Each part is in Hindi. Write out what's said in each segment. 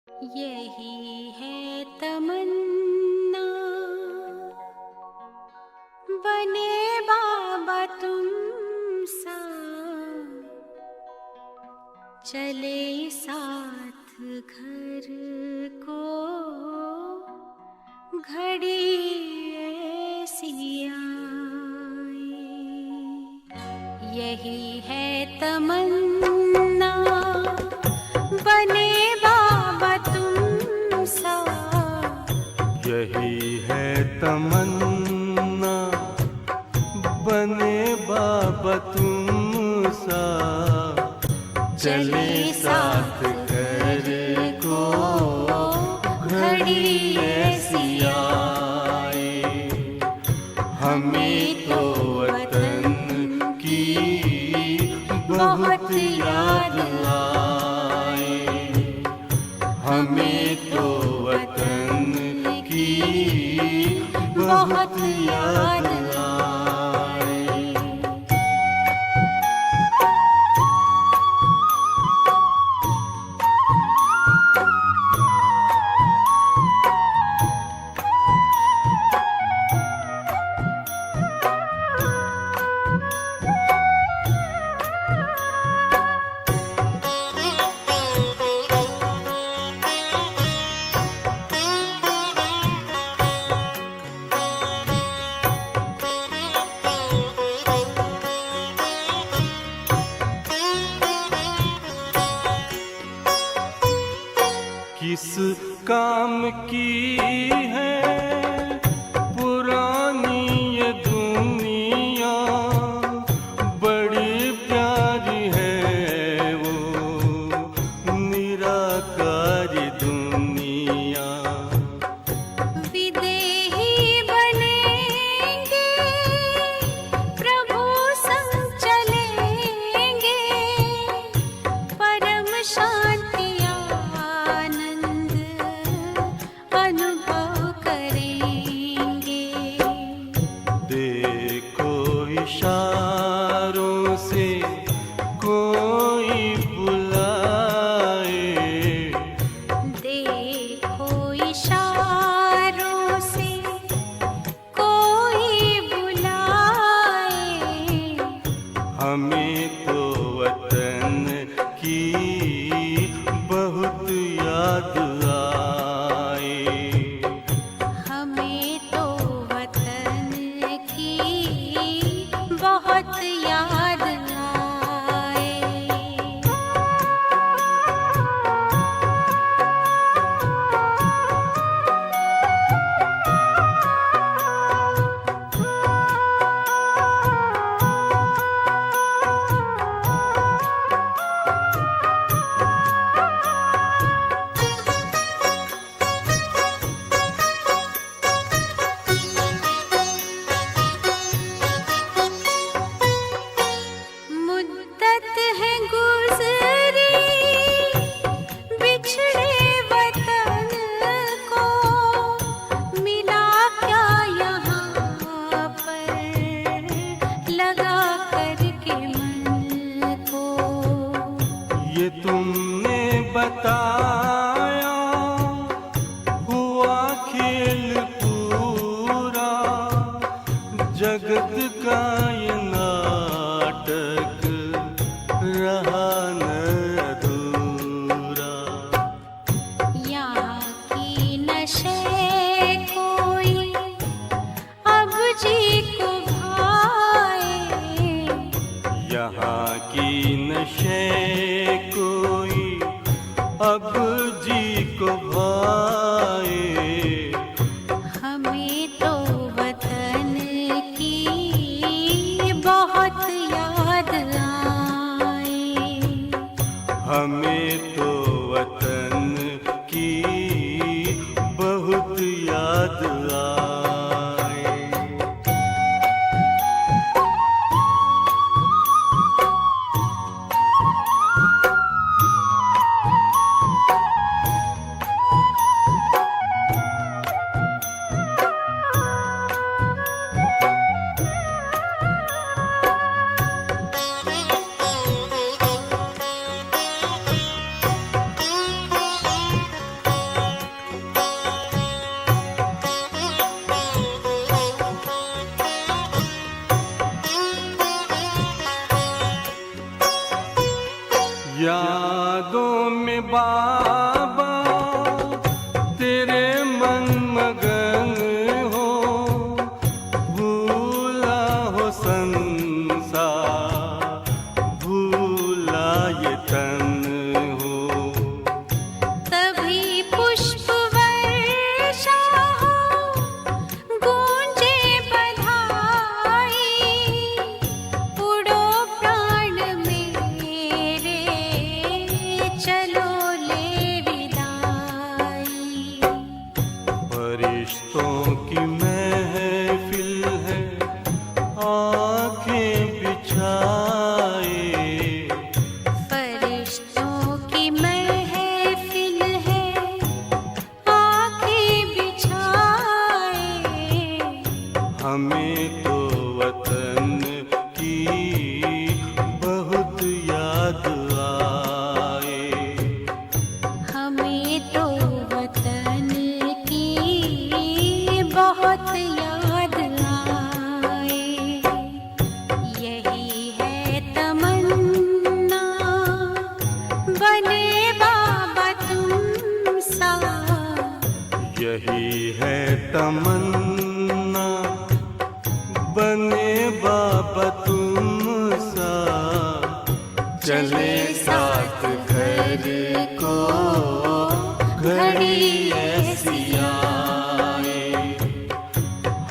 यही है तमन्ना, बने बाबा तुम सा, चले साथ घर को घड़ी ऐसी आए। यही है तमन्ना, बने बाबा तुम सा। यही है तमन्ना, बने बाबा तुम सा, चले साथ घर को घड़ी ऐसी आए। हमें तो वतन की बहुत याद आए, हमें तो वतन की बहुत याद आए। किस काम की है पुरानी ये दुनिया, बड़ी प्यारी है वो निराकारी दुनिया। विदेही बनेंगे, प्रभु संग चलेंगे, परम शांति अनुभव करेंगे। देखो इशारों से कोई बुलाए, देखो इशारों से कोई बुलाए। हमें तो वतन की बहुत याद आए, हमें तो वतन की बहुत याद आए। मुद्दत है गुज़री बिछड़े वतन को, मिला क्या यहाँ पर लगा करके मन को। ये तुमने बताया हुआ खेल पूरा, जगत का ये नाटक रहा न अधूरा। यहाँ की नशे कोई अब जी को भाए, यहाँ की नशे कोई अब जी को भाए। हमें तो वतन की बहुत याद आए, हमें तो वतन की बहुत याद आए। में बाबा तेरे मन मगन हो, भूला हो संसार, भूला ये तन हो। तभी पुष्प वर्षा हो, गूंजे बधाई, उड़ो प्राण मेरे, चलो ले विदाई। फरिश्तों की महफिल है, आंखें बिछाए, फरिश्तों की महफिल है, आंखें बिछाए। हमें तो वतन की बहुत याद आए। हमें तो वतन की बहुत याद आए। यही है तमन्ना, बने बाबा तुम सा। यही है तमन्ना, बने बाबा तुम सा। चले साथ घर को घड़ी ऐसी आए।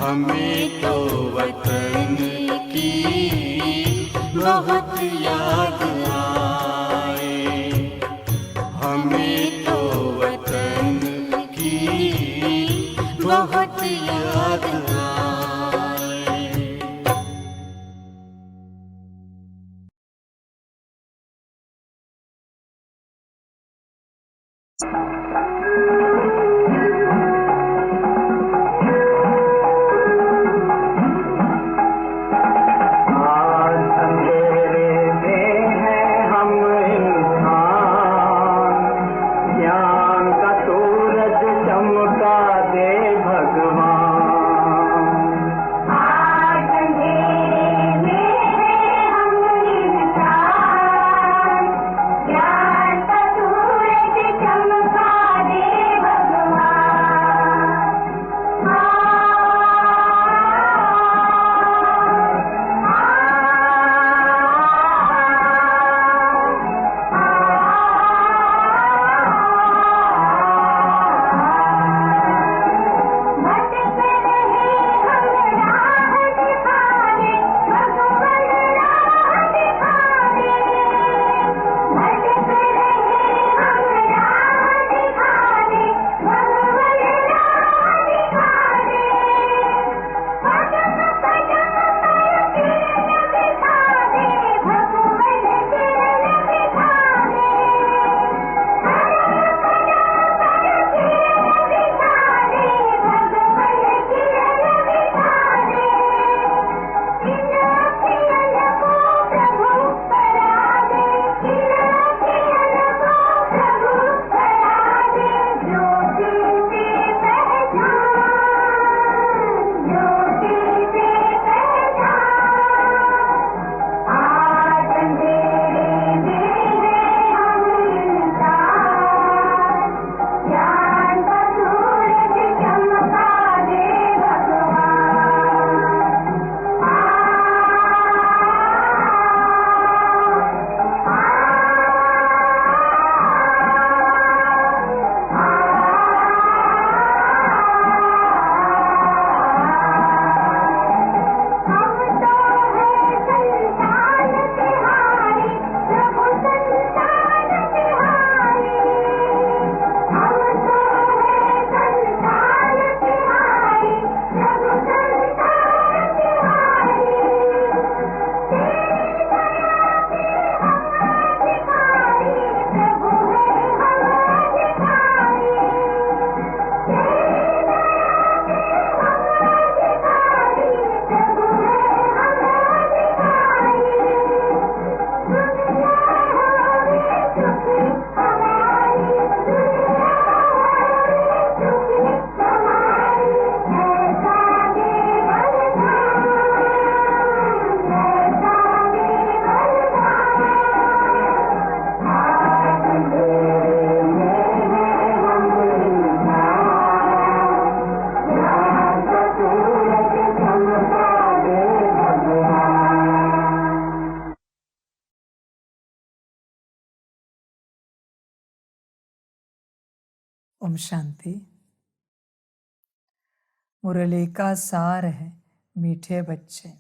हमें तो वतन की बहुत याद आए। हमें तो वतन की बहुत याद आए। आज अंधेरे में हैं हम इंसान, ज्ञान का सूरज चमका दे भगवान। ओम शांति। मुरली का सार है मीठे बच्चे,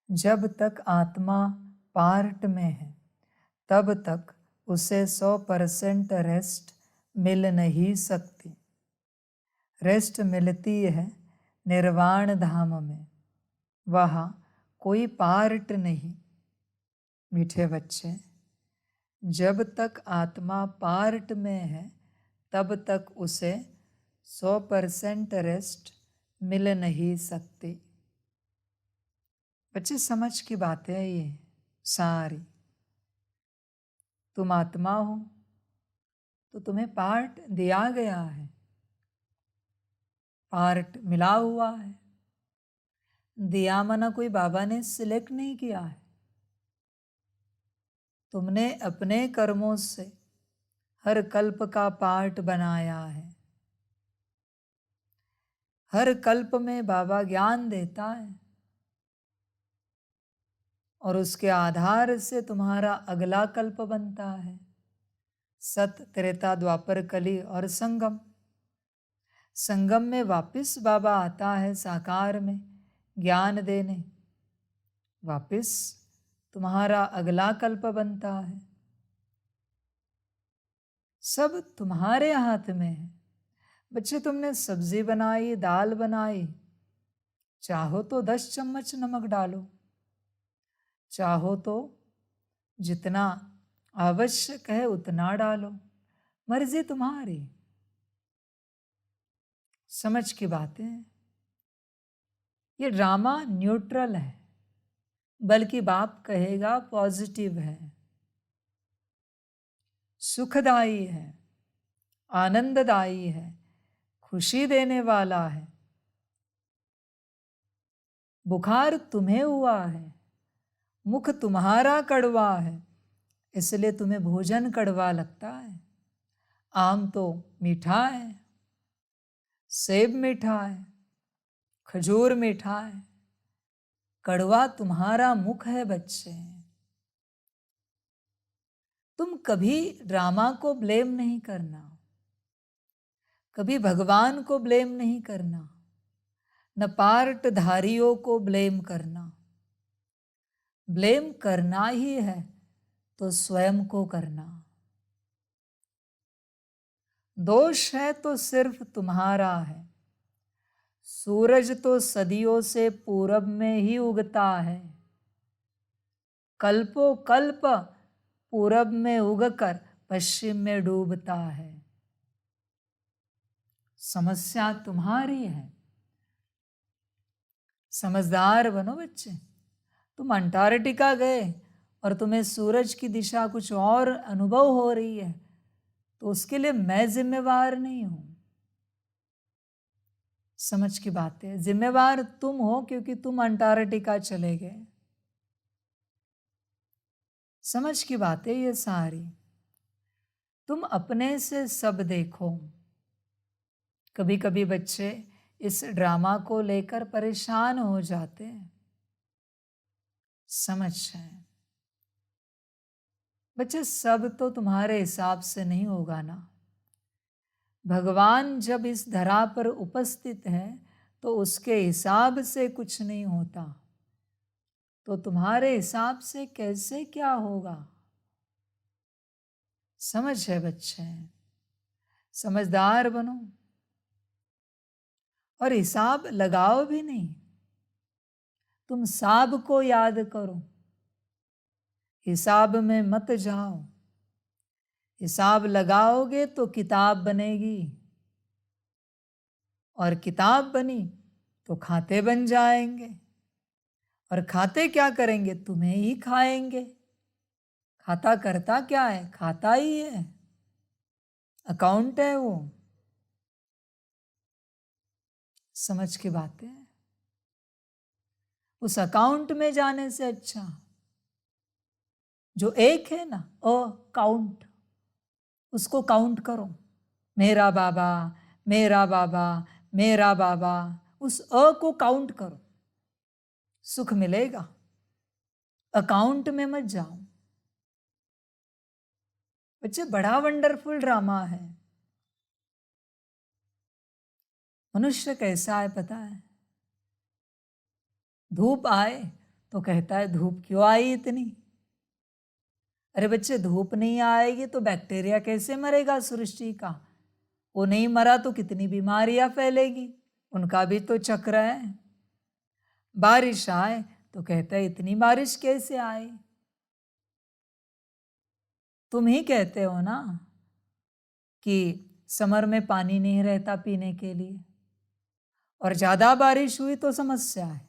जब तक आत्मा पार्ट में है तब तक उसे 100% रेस्ट मिल नहीं सकती। रेस्ट मिलती है निर्वाण धाम में, वहाँ कोई पार्ट नहीं। मीठे बच्चे, जब तक आत्मा पार्ट में है तब तक उसे 100% रेस्ट मिल नहीं सकती। बच्चे, समझ की बातें है ये सारी। तुम आत्मा हो तो तुम्हें पार्ट दिया गया है, पार्ट मिला हुआ है। दिया मना कोई बाबा ने सिलेक्ट नहीं किया है। तुमने अपने कर्मों से हर कल्प का पार्ट बनाया है। हर कल्प में बाबा ज्ञान देता है और उसके आधार से तुम्हारा अगला कल्प बनता है। सत, त्रेता, द्वापर, कली और संगम। संगम में वापिस बाबा आता है साकार में ज्ञान देने। वापिस तुम्हारा अगला कल्प बनता है। सब तुम्हारे हाथ में है। बच्चे, तुमने सब्जी बनाई, दाल बनाई, चाहो तो 10 चम्मच नमक डालो, चाहो तो जितना आवश्यक है उतना डालो, मर्जी तुम्हारी। समझ की बातें। ये ड्रामा न्यूट्रल है, बल्कि बाप कहेगा पॉजिटिव है, सुखदाई है, आनंददायी है, खुशी देने वाला है। बुखार तुम्हें हुआ है, मुख तुम्हारा कड़वा है, इसलिए तुम्हें भोजन कड़वा लगता है। आम तो मीठा है, सेब मीठा है, खजूर मीठा है, कड़वा तुम्हारा मुख है। बच्चे, तुम कभी ड्रामा को ब्लेम नहीं करना, कभी भगवान को ब्लेम नहीं करना, न पार्ट धारियों को ब्लेम करना। ब्लेम करना ही है तो स्वयं को करना। दोष है तो सिर्फ तुम्हारा है। सूरज तो सदियों से पूरब में ही उगता है, कल्पों कल्प पूरब में उगकर पश्चिम में डूबता है। समस्या तुम्हारी है। समझदार बनो बच्चे। तुम अंटार्कटिका गए और तुम्हें सूरज की दिशा कुछ और अनुभव हो रही है, तो उसके लिए मैं जिम्मेवार नहीं हूं। समझ की बात है। जिम्मेवार तुम हो क्योंकि तुम अंटार्कटिका चले गए। समझ की बात है ये सारी। तुम अपने से सब देखो। कभी कभी बच्चे इस ड्रामा को लेकर परेशान हो जाते हैं। समझ है बच्चे, सब तो तुम्हारे हिसाब से नहीं होगा ना। भगवान जब इस धरा पर उपस्थित है तो उसके हिसाब से कुछ नहीं होता, तो तुम्हारे हिसाब से कैसे क्या होगा। समझ है बच्चे। समझदार बनो और हिसाब लगाओ भी नहीं। तुम साब को याद करो, हिसाब में मत जाओ। हिसाब लगाओगे तो किताब बनेगी, और किताब बनी तो खाते बन जाएंगे, और खाते क्या करेंगे? तुम्हें ही खाएंगे। खाता करता क्या है? खाता ही है, अकाउंट है वो। समझ की बात है। उस अकाउंट में जाने से अच्छा जो एक है ना, काउंट, उसको काउंट करो। मेरा बाबा, मेरा बाबा, मेरा बाबा, उस को काउंट करो, सुख मिलेगा। अकाउंट में मत जाओ। बच्चे, बड़ा वंडरफुल ड्रामा है। मनुष्य कैसा है पता है? धूप आए तो कहता है धूप क्यों आई इतनी? अरे बच्चे, धूप नहीं आएगी तो बैक्टीरिया कैसे मरेगा सृष्टि का? वो नहीं मरा तो कितनी बीमारियां फैलेगी, उनका भी तो चक्र है। बारिश आए तो कहता है इतनी बारिश कैसे आई? तुम ही कहते हो ना कि समर में पानी नहीं रहता पीने के लिए, और ज्यादा बारिश हुई तो समस्या है,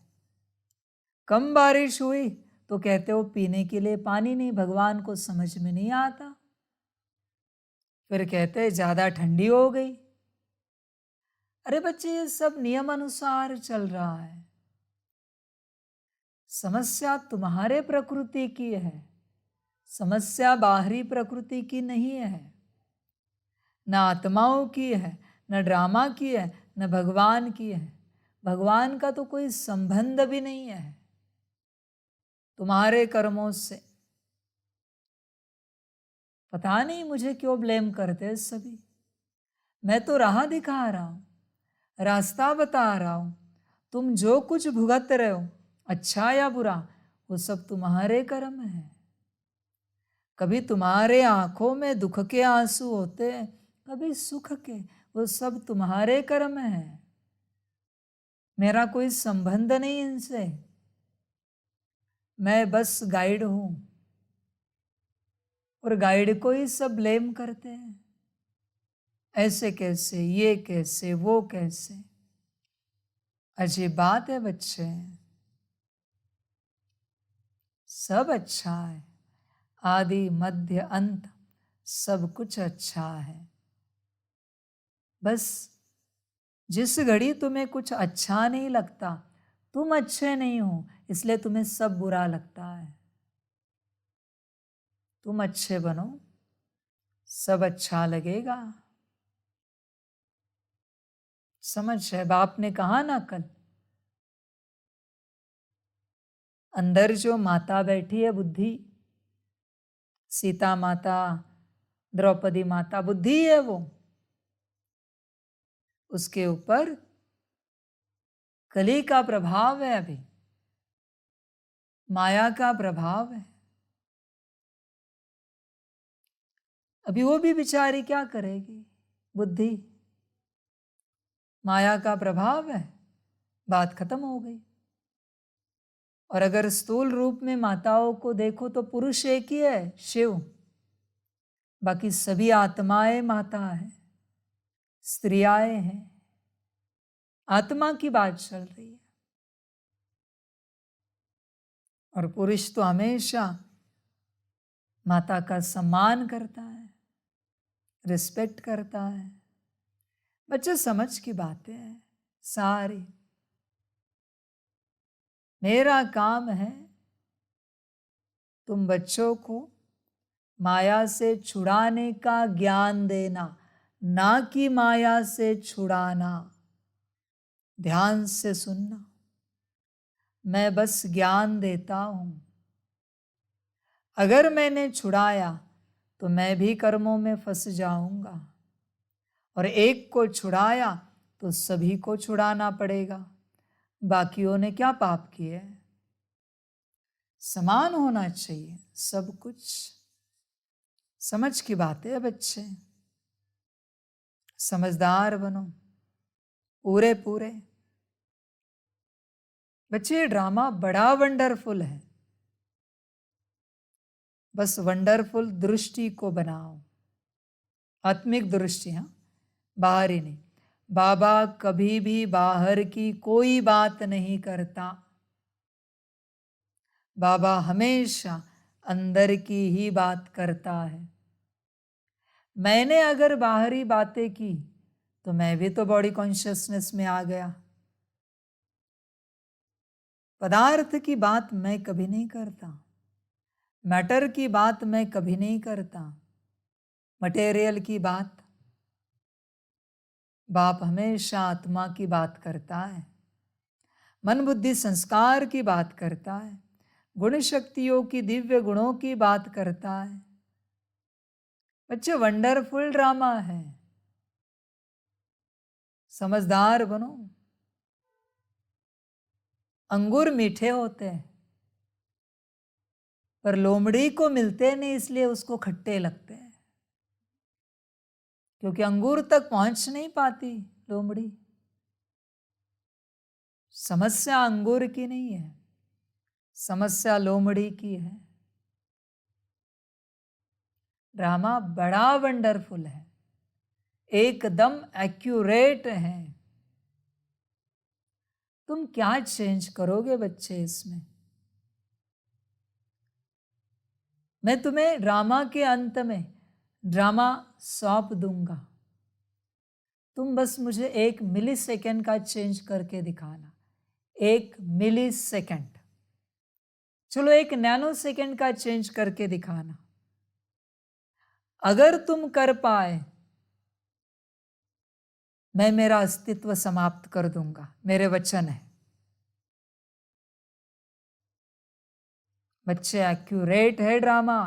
कम बारिश हुई तो कहते हो पीने के लिए पानी नहीं, भगवान को समझ में नहीं आता। फिर कहते हैं ज्यादा ठंडी हो गई। अरे बच्चे, ये सब नियम अनुसार चल रहा है। समस्या तुम्हारे प्रकृति की है, समस्या बाहरी प्रकृति की नहीं है, न आत्माओं की है, न ड्रामा की है, न भगवान की है। भगवान का तो कोई संबंध भी नहीं है तुम्हारे कर्मों से। पता नहीं मुझे क्यों ब्लेम करते हैं सभी। मैं तो राह दिखा रहा हूं, रास्ता बता रहा हूं। तुम जो कुछ भुगत रहे हो, अच्छा या बुरा, वो सब तुम्हारे कर्म है। कभी तुम्हारे आंखों में दुख के आंसू होते हैं, कभी सुख के, वो सब तुम्हारे कर्म है। मेरा कोई संबंध नहीं इनसे, मैं बस गाइड हूं। और गाइड को ही सब ब्लेम करते हैं, ऐसे कैसे, ये कैसे, वो कैसे। अजीब बात है बच्चे, सब अच्छा है, आदि मध्य अंत सब कुछ अच्छा है। बस जिस घड़ी तुम्हें कुछ अच्छा नहीं लगता, तुम अच्छे नहीं हो, इसलिए तुम्हें सब बुरा लगता है। तुम अच्छे बनो, सब अच्छा लगेगा। समझ है? बाप ने कहा ना कल, अंदर जो माता बैठी है बुद्धि, सीता माता, द्रौपदी माता, बुद्धि है वो, उसके ऊपर कली का प्रभाव है, अभी माया का प्रभाव है। अभी वो भी बेचारी क्या करेगी? बुद्धि, माया का प्रभाव है, बात खत्म हो गई। और अगर स्थूल रूप में माताओं को देखो तो पुरुष एक ही है, शिव, बाकी सभी आत्माएं माता है, स्त्रियाएं हैं। आत्मा की बात चल रही है। और पुरुष तो हमेशा माता का सम्मान करता है, रिस्पेक्ट करता है। बच्चे, समझ की बातें हैं सारी। मेरा काम है तुम बच्चों को माया से छुड़ाने का ज्ञान देना, ना कि माया से छुड़ाना। ध्यान से सुनना, मैं बस ज्ञान देता हूं। अगर मैंने छुड़ाया तो मैं भी कर्मों में फंस जाऊंगा, और एक को छुड़ाया तो सभी को छुड़ाना पड़ेगा। बाकियों ने क्या पाप किए? समान होना चाहिए सब कुछ। समझ की बात है बच्चे, समझदार बनो पूरे पूरे। बच्चे, ये ड्रामा बड़ा वंडरफुल है, बस वंडरफुल दृष्टि को बनाओ, आत्मिक दृष्टि, हाँ, बाहरी नहीं। बाबा कभी भी बाहर की कोई बात नहीं करता। बाबा हमेशा अंदर की ही बात करता है। मैंने अगर बाहरी बातें की तो मैं भी तो बॉडी कॉन्शियसनेस में आ गया। पदार्थ की बात मैं कभी नहीं करता, मैटर की बात मैं कभी नहीं करता, मटेरियल की बात। बाप हमेशा आत्मा की बात करता है, मन बुद्धि संस्कार की बात करता है, गुण शक्तियों की, दिव्य गुणों की बात करता है। बच्चे, वंडरफुल ड्रामा है, समझदार बनो। अंगूर मीठे होते हैं, पर लोमड़ी को मिलते नहीं, इसलिए उसको खट्टे लगते हैं, क्योंकि अंगूर तक पहुंच नहीं पाती लोमड़ी। समस्या अंगूर की नहीं है, समस्या लोमड़ी की है। ड्रामा बड़ा वंडरफुल है, एकदम एक्यूरेट है। तुम क्या चेंज करोगे बच्चे इसमें? मैं तुम्हें ड्रामा के अंत में ड्रामा सौंप दूंगा, तुम बस मुझे 1 मिली सेकेंड का चेंज करके दिखाना। 1 मिली सेकेंड, चलो 1 नैनो सेकेंड का चेंज करके दिखाना। अगर तुम कर पाए, मैं मेरा अस्तित्व समाप्त कर दूंगा, मेरे वचन है। बच्चे, एक्यूरेट है ड्रामा,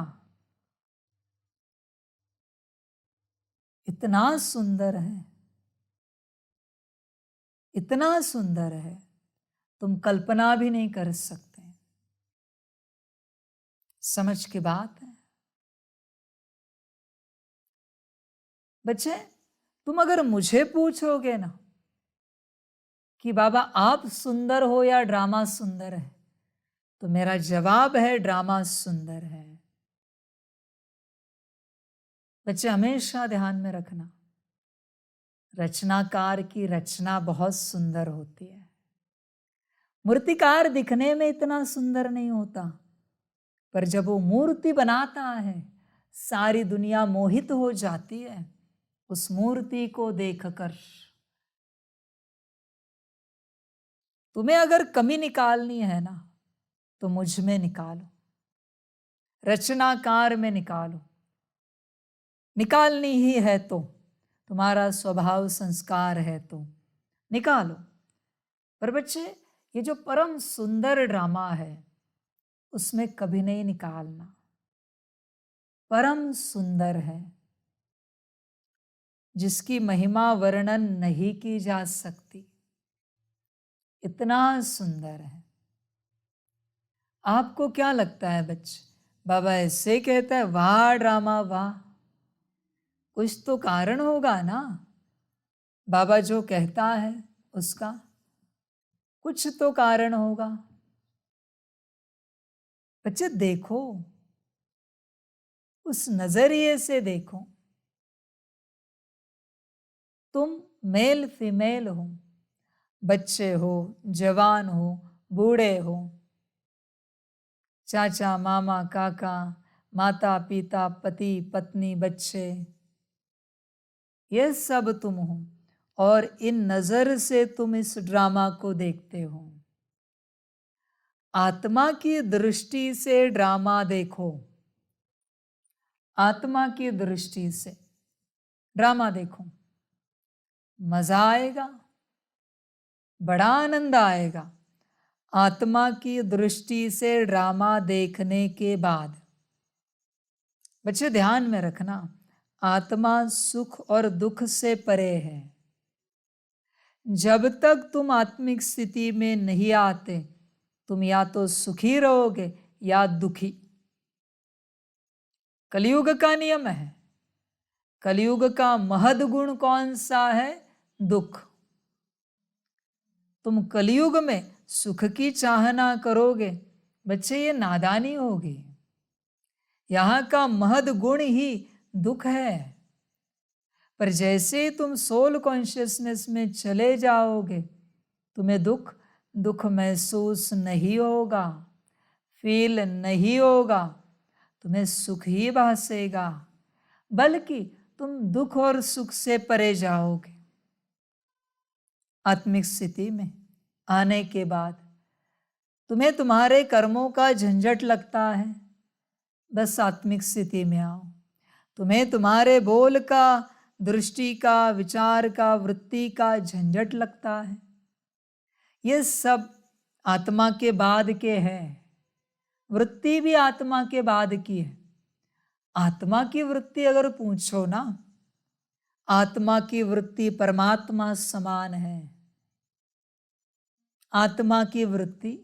इतना सुंदर है, इतना सुंदर है, तुम कल्पना भी नहीं कर सकते। समझ की बात है बच्चे। तुम अगर मुझे पूछोगे ना कि बाबा आप सुंदर हो या ड्रामा सुंदर है, तो मेरा जवाब है ड्रामा सुंदर है। बच्चे, हमेशा ध्यान में रखना, रचनाकार की रचना बहुत सुंदर होती है। मूर्तिकार दिखने में इतना सुंदर नहीं होता, पर जब वो मूर्ति बनाता है, सारी दुनिया मोहित हो जाती है उस मूर्ति को देखकर। तुम्हें अगर कमी निकालनी है ना, तो मुझ में निकालो, रचनाकार में निकालो। निकालनी ही है तो, तुम्हारा स्वभाव संस्कार है तो निकालो। पर बच्चे, ये जो परम सुंदर ड्रामा है, उसमें कभी नहीं निकालना। परम सुंदर है, जिसकी महिमा वर्णन नहीं की जा सकती, इतना सुंदर है। आपको क्या लगता है बच्चे, बाबा ऐसे कहता है, वाह ड्रामा वाह, कुछ तो कारण होगा ना। बाबा जो कहता है उसका कुछ तो कारण होगा। बच्चे देखो, उस नजरिए से देखो। तुम मेल फीमेल हो, बच्चे हो, जवान हो, बूढ़े हो, चाचा मामा काका, माता पिता, पति पत्नी, बच्चे, ये सब तुम हो, और इन नजर से तुम इस ड्रामा को देखते हो। आत्मा की दृष्टि से ड्रामा देखो, आत्मा की दृष्टि से ड्रामा देखो, मजा आएगा, बड़ा आनंद आएगा। आत्मा की दृष्टि से ड्रामा देखने के बाद बच्चे ध्यान में रखना, आत्मा सुख और दुख से परे है। जब तक तुम आत्मिक स्थिति में नहीं आते, तुम या तो सुखी रहोगे या दुखी। कलयुग का नियम है। कलयुग का महद गुण कौन सा है? दुख। तुम कलयुग में सुख की चाहना करोगे, बच्चे ये नादानी होगी। यहाँ का महद गुण ही दुख है। पर जैसे ही तुम सोल कॉन्शियसनेस में चले जाओगे, तुम्हें दुख महसूस नहीं होगा, फील नहीं होगा, तुम्हें सुख ही भासेगा, बल्कि तुम दुख और सुख से परे जाओगे। आत्मिक स्थिति में आने के बाद तुम्हें तुम्हारे कर्मों का झंझट लगता है, बस आत्मिक स्थिति में आओ। तुम्हें तुम्हारे बोल का, दृष्टि का, विचार का, वृत्ति का झंझट लगता है, ये सब आत्मा के बाद के है। वृत्ति भी आत्मा के बाद की है। आत्मा की वृत्ति अगर पूछो ना, आत्मा की वृत्ति परमात्मा समान है। आत्मा की वृत्ति,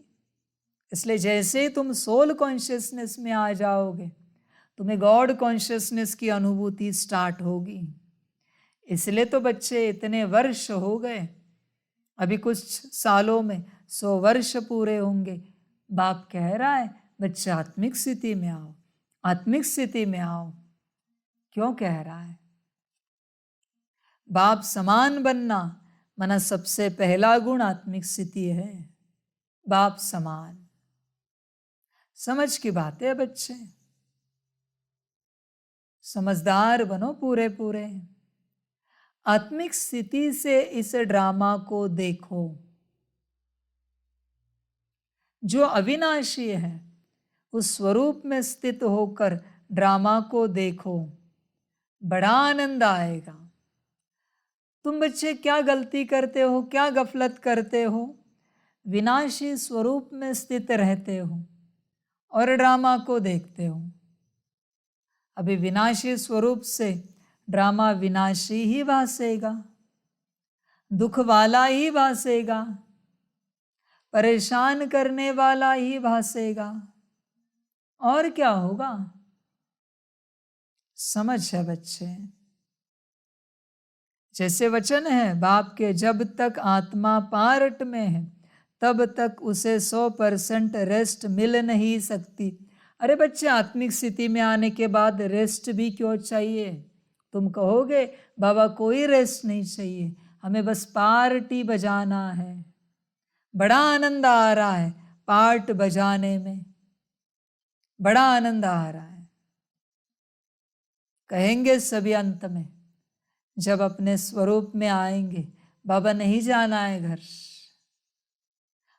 इसलिए जैसे ही तुम सोल कॉन्शियसनेस में आ जाओगे, तुम्हें गॉड कॉन्शियसनेस की अनुभूति स्टार्ट होगी। इसलिए तो बच्चे इतने वर्ष हो गए, अभी कुछ सालों में 100 वर्ष पूरे होंगे। बाप कह रहा है बच्चे आत्मिक स्थिति में आओ, आत्मिक स्थिति में आओ। क्यों कह रहा है? बाप समान बनना माना सबसे पहला गुण आत्मिक स्थिति है। बाप समान, समझ की बात है बच्चे, समझदार बनो पूरे पूरे। आत्मिक स्थिति से इस ड्रामा को देखो जो अविनाशी है, उस स्वरूप में स्थित होकर ड्रामा को देखो, बड़ा आनंद आएगा। तुम बच्चे क्या गलती करते हो, क्या गफलत करते हो? विनाशी स्वरूप में स्थित रहते हो और ड्रामा को देखते हो। अभी विनाशी स्वरूप से ड्रामा विनाशी ही भासेगा, दुख वाला ही भासेगा, परेशान करने वाला ही भासेगा, और क्या होगा? समझ है बच्चे? जैसे वचन है बाप के, जब तक आत्मा पार्ट में है तब तक उसे 100% रेस्ट मिल नहीं सकती। अरे बच्चे, आत्मिक स्थिति में आने के बाद रेस्ट भी क्यों चाहिए? तुम कहोगे बाबा कोई रेस्ट नहीं चाहिए, हमें बस पार्टी बजाना है। बड़ा आनंद आ रहा है पार्ट बजाने में, बड़ा आनंद आ रहा है। कहेंगे सभी अंत में जब अपने स्वरूप में आएंगे, बाबा नहीं जाना है घर।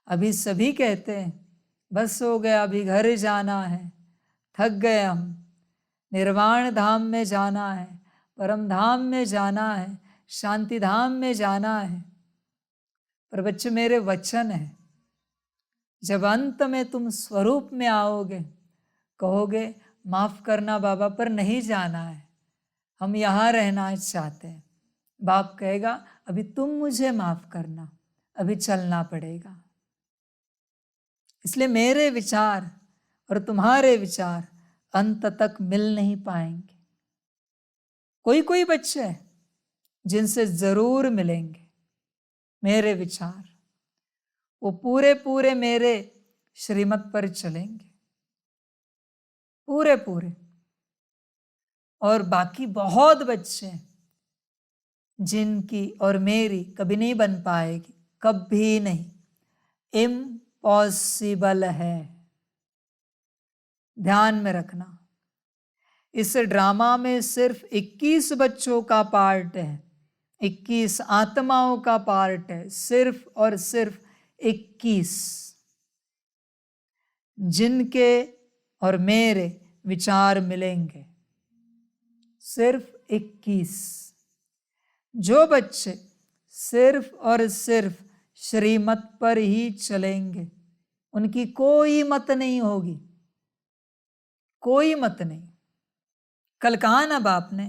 अभी सभी कहते हैं बस हो गया, अभी घर जाना है, थक गए हम, निर्वाण धाम में जाना है, परम धाम में जाना है, शांति धाम में जाना है। पर बच्चे मेरे वचन है, जब अंत में तुम स्वरूप में आओगे, कहोगे माफ करना बाबा पर नहीं जाना है, हम यहाँ रहना चाहते हैं। बाप कहेगा अभी तुम मुझे माफ करना, अभी चलना पड़ेगा। इसलिए मेरे विचार और तुम्हारे विचार अंत तक मिल नहीं पाएंगे। कोई कोई बच्चे हैं जिनसे जरूर मिलेंगे मेरे विचार, वो पूरे पूरे मेरे श्रीमत पर चलेंगे, पूरे पूरे। और बाकी बहुत बच्चे जिनकी और मेरी कभी नहीं बन पाएगी, कभी नहीं, इम्पॉसिबल है। ध्यान में रखना, इस ड्रामा में सिर्फ 21 बच्चों का पार्ट है, 21 आत्माओं का पार्ट है, सिर्फ और सिर्फ 21, जिनके और मेरे विचार मिलेंगे। सिर्फ 21। जो बच्चे सिर्फ और सिर्फ श्रीमत पर ही चलेंगे, उनकी कोई मत नहीं होगी, कोई मत नहीं। कल कहा ना बाप ने,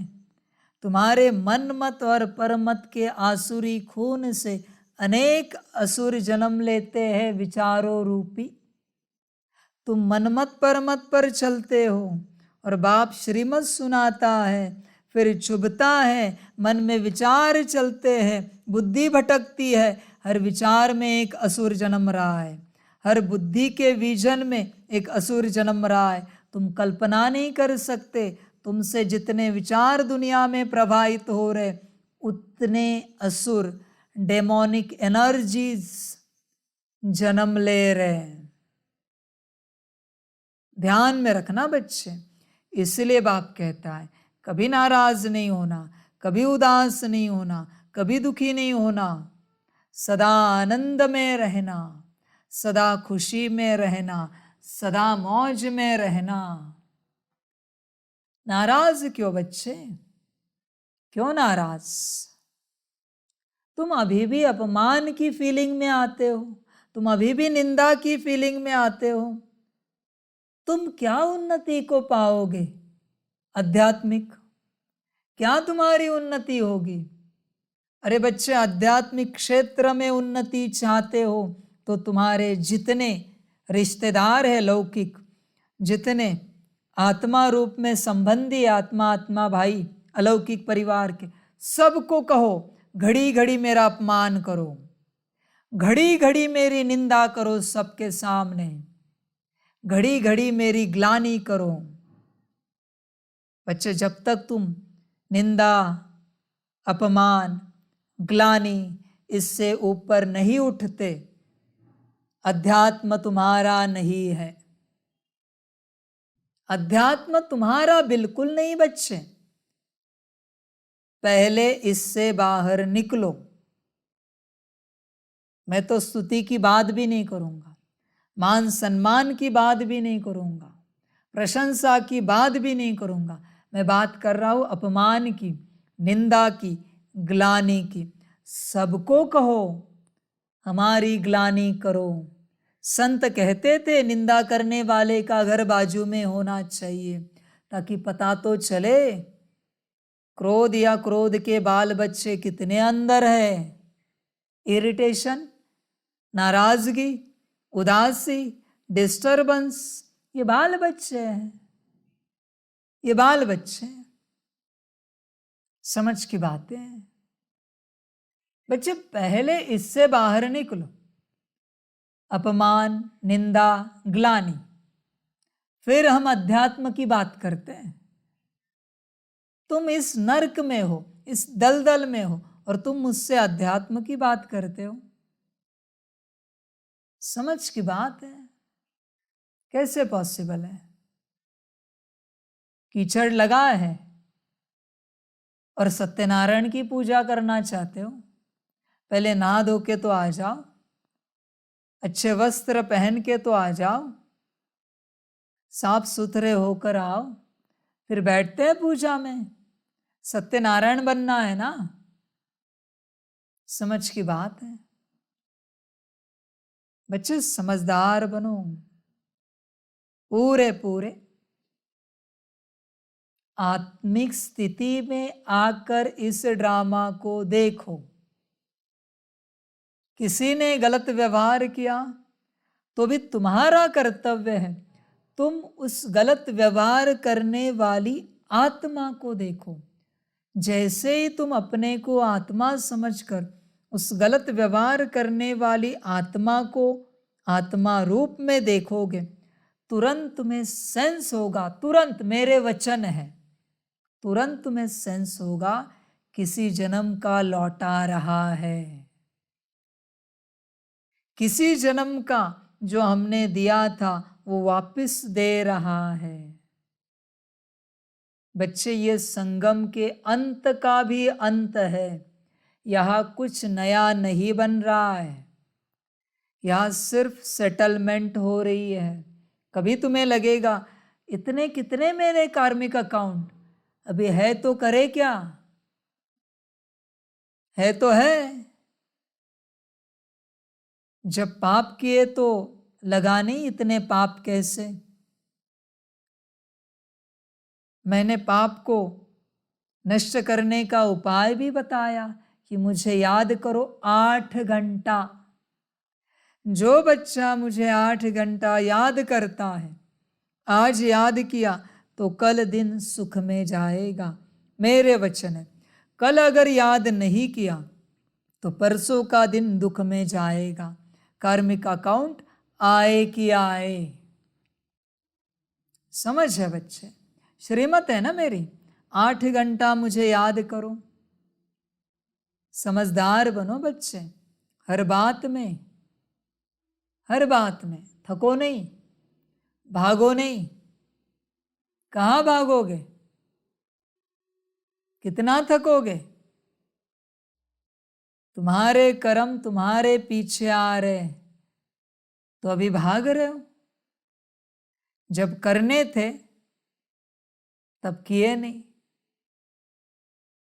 तुम्हारे मन मत और परमत के आसुरी खून से अनेक असुर जन्म लेते हैं विचारों रूपी। तुम मनमत परमत पर चलते हो और बाप श्रीमत सुनाता है, फिर चुभता है, मन में विचार चलते हैं, बुद्धि भटकती है, हर विचार में एक असुर जन्म रहा है, हर बुद्धि के विजन में एक असुर जन्म रहा है। तुम कल्पना नहीं कर सकते, तुमसे जितने विचार दुनिया में प्रभावित हो रहे, उतने असुर डेमोनिक एनर्जीज जन्म ले रहे हैं। ध्यान में रखना बच्चे। इसलिए बाप कहता है कभी नाराज नहीं होना, कभी उदास नहीं होना, कभी दुखी नहीं होना, सदा आनंद में रहना, सदा खुशी में रहना, सदा मौज में रहना। नाराज क्यों बच्चे? क्यों नाराज? तुम अभी भी अपमान की फीलिंग में आते हो, तुम अभी भी निंदा की फीलिंग में आते हो। तुम क्या उन्नति को पाओगे आध्यात्मिक? क्या तुम्हारी उन्नति होगी? अरे बच्चे, आध्यात्मिक क्षेत्र में उन्नति चाहते हो तो तुम्हारे जितने रिश्तेदार है लौकिक, जितने आत्मा रूप में संबंधी, आत्मा भाई अलौकिक परिवार के, सबको कहो घड़ी घड़ी मेरा अपमान करो, घड़ी घड़ी मेरी निंदा करो सबके सामने, घड़ी घड़ी मेरी ग्लानि करो। बच्चे, जब तक तुम निंदा, अपमान, ग्लानि इससे ऊपर नहीं उठते, अध्यात्म तुम्हारा नहीं है। अध्यात्म तुम्हारा बिल्कुल नहीं बच्चे। पहले इससे बाहर निकलो। मैं तो स्तुति की बात भी नहीं करूंगा, मान सम्मान की बात भी नहीं करूंगा, प्रशंसा की बात भी नहीं करूंगा। मैं बात कर रहा हूं अपमान की, निंदा की, ग्लानि की। सबको कहो हमारी ग्लानि करो। संत कहते थे निंदा करने वाले का घर बाजू में होना चाहिए, ताकि पता तो चले क्रोध या क्रोध के बाल बच्चे कितने अंदर है। इरिटेशन, नाराजगी, उदासी, डिस्टर्बेंस, ये बाल बच्चे हैं, ये बाल बच्चे हैं। समझ की बातें हैं बच्चे। पहले इससे बाहर निकलो, अपमान, निंदा, ग्लानि, फिर हम अध्यात्म की बात करते हैं। तुम इस नर्क में हो, इस दलदल में हो, और तुम मुझसे अध्यात्म की बात करते हो। समझ की बात है, कैसे पॉसिबल है? कीचड़ लगा है और सत्यनारायण की पूजा करना चाहते हो? पहले नहा धो के तो आ जाओ, अच्छे वस्त्र पहन के तो आ जाओ, साफ सुथरे होकर आओ, फिर बैठते हैं पूजा में। सत्यनारायण बनना है ना। समझ की बात है बच्चे, समझदार बनो, पूरे पूरे आत्मिक स्थिति में आकर इस ड्रामा को देखो। किसी ने गलत व्यवहार किया तो भी तुम्हारा कर्तव्य है, तुम उस गलत व्यवहार करने वाली आत्मा को देखो। जैसे ही तुम अपने को आत्मा समझकर उस गलत व्यवहार करने वाली आत्मा को आत्मा रूप में देखोगे, तुरंत तुम्हें सेंस होगा, तुरंत, मेरे वचन है, तुरंत तुम्हें सेंस होगा किसी जन्म का लौटा रहा है, किसी जन्म का जो हमने दिया था वो वापस दे रहा है। बच्चे, ये संगम के अंत का भी अंत है। यहाँ कुछ नया नहीं बन रहा है, यहाँ सिर्फ सेटलमेंट हो रही है। कभी तुम्हें लगेगा इतने कितने मेरे कार्मिक अकाउंट, अभी है तो करे क्या, है तो है। जब पाप किए तो लगा नहीं इतने पाप कैसे। मैंने पाप को नष्ट करने का उपाय भी बताया कि मुझे याद करो 8 घंटा। जो बच्चा मुझे 8 घंटा याद करता है, आज याद किया तो कल दिन सुख में जाएगा, मेरे वचन है। कल अगर याद नहीं किया तो परसों का दिन दुख में जाएगा। कार्मिक अकाउंट आए कि आए। समझ है बच्चे, श्रीमत है ना मेरी, 8 घंटा मुझे याद करो। समझदार बनो बच्चे, हर बात में, हर बात में थको नहीं, भागो नहीं। कहाँ भागोगे, कितना थकोगे? तुम्हारे कर्म तुम्हारे पीछे आ रहे तो अभी भाग रहे हो। जब करने थे तब किए नहीं।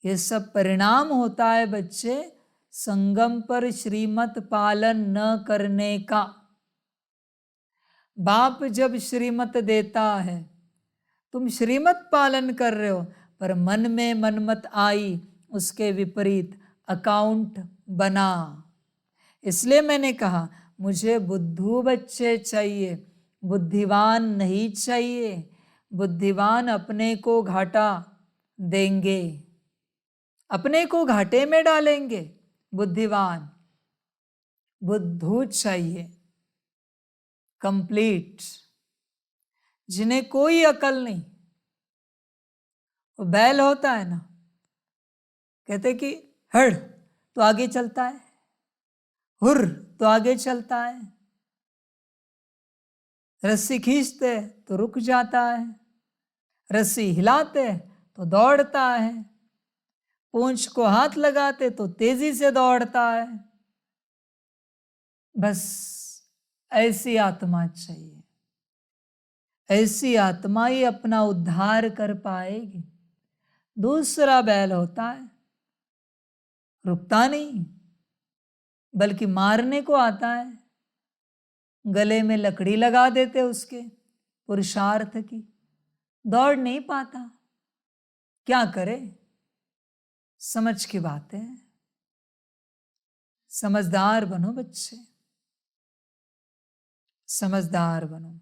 ये सब परिणाम होता है बच्चे संगम पर श्रीमत पालन न करने का। बाप जब श्रीमत देता है, तुम श्रीमत पालन कर रहे हो, पर मन में मनमत आई, उसके विपरीत अकाउंट बना। इसलिए मैंने कहा मुझे बुद्धू बच्चे चाहिए, बुद्धिवान नहीं चाहिए। बुद्धिवान अपने को घाटा देंगे, अपने को घाटे में डालेंगे। बुद्धिवान, बुद्धू चाहिए, कंप्लीट, जिन्हें कोई अकल नहीं। वो बैल होता है ना, कहते कि हड़ तो आगे चलता है, हुर तो आगे चलता है, रस्सी खींचते तो रुक जाता है, रस्सी हिलाते तो दौड़ता है, पूंछ को हाथ लगाते तो तेजी से दौड़ता है। बस ऐसी आत्मा चाहिए, ऐसी आत्मा ही अपना उद्धार कर पाएगी। दूसरा बैल होता है, रुकता नहीं बल्कि मारने को आता है, गले में लकड़ी लगा देते उसके पुरुषार्थ की, दौड़ नहीं पाता, क्या करे। समझ की बात है, समझदार बनो बच्चे, समझदार बनो।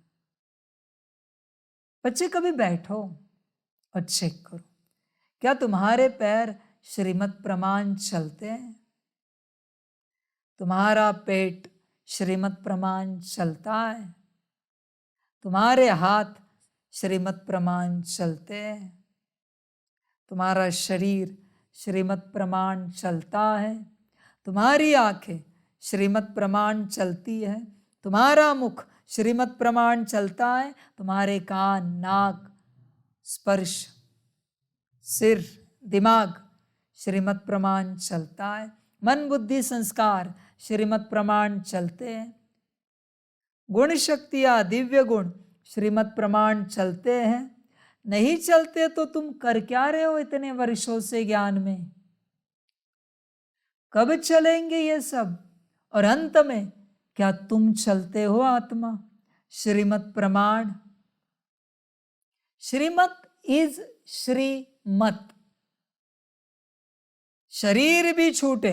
बच्चे कभी बैठो और चेक करो, क्या तुम्हारे पैर श्रीमत प्रमाण चलते हैं? तुम्हारा पेट श्रीमत प्रमाण चलता है? तुम्हारे हाथ श्रीमत प्रमाण चलते हैं? तुम्हारा शरीर श्रीमत प्रमाण चलता है? तुम्हारी आंखें श्रीमत प्रमाण चलती है? तुम्हारा मुख श्रीमत प्रमाण चलता है? तुम्हारे कान, नाक, स्पर्श, सिर, दिमाग श्रीमत प्रमाण चलता है? मन, बुद्धि, संस्कार श्रीमत प्रमाण चलते हैं? गुण शक्तियाँ, दिव्य गुण श्रीमत प्रमाण चलते हैं? नहीं चलते तो तुम कर क्या रहे हो इतने वर्षों से ज्ञान में? कब चलेंगे ये सब? और अंत में क्या तुम चलते हो आत्मा श्रीमत प्रमाण? श्रीमत इज श्रीमत। शरीर भी छूटे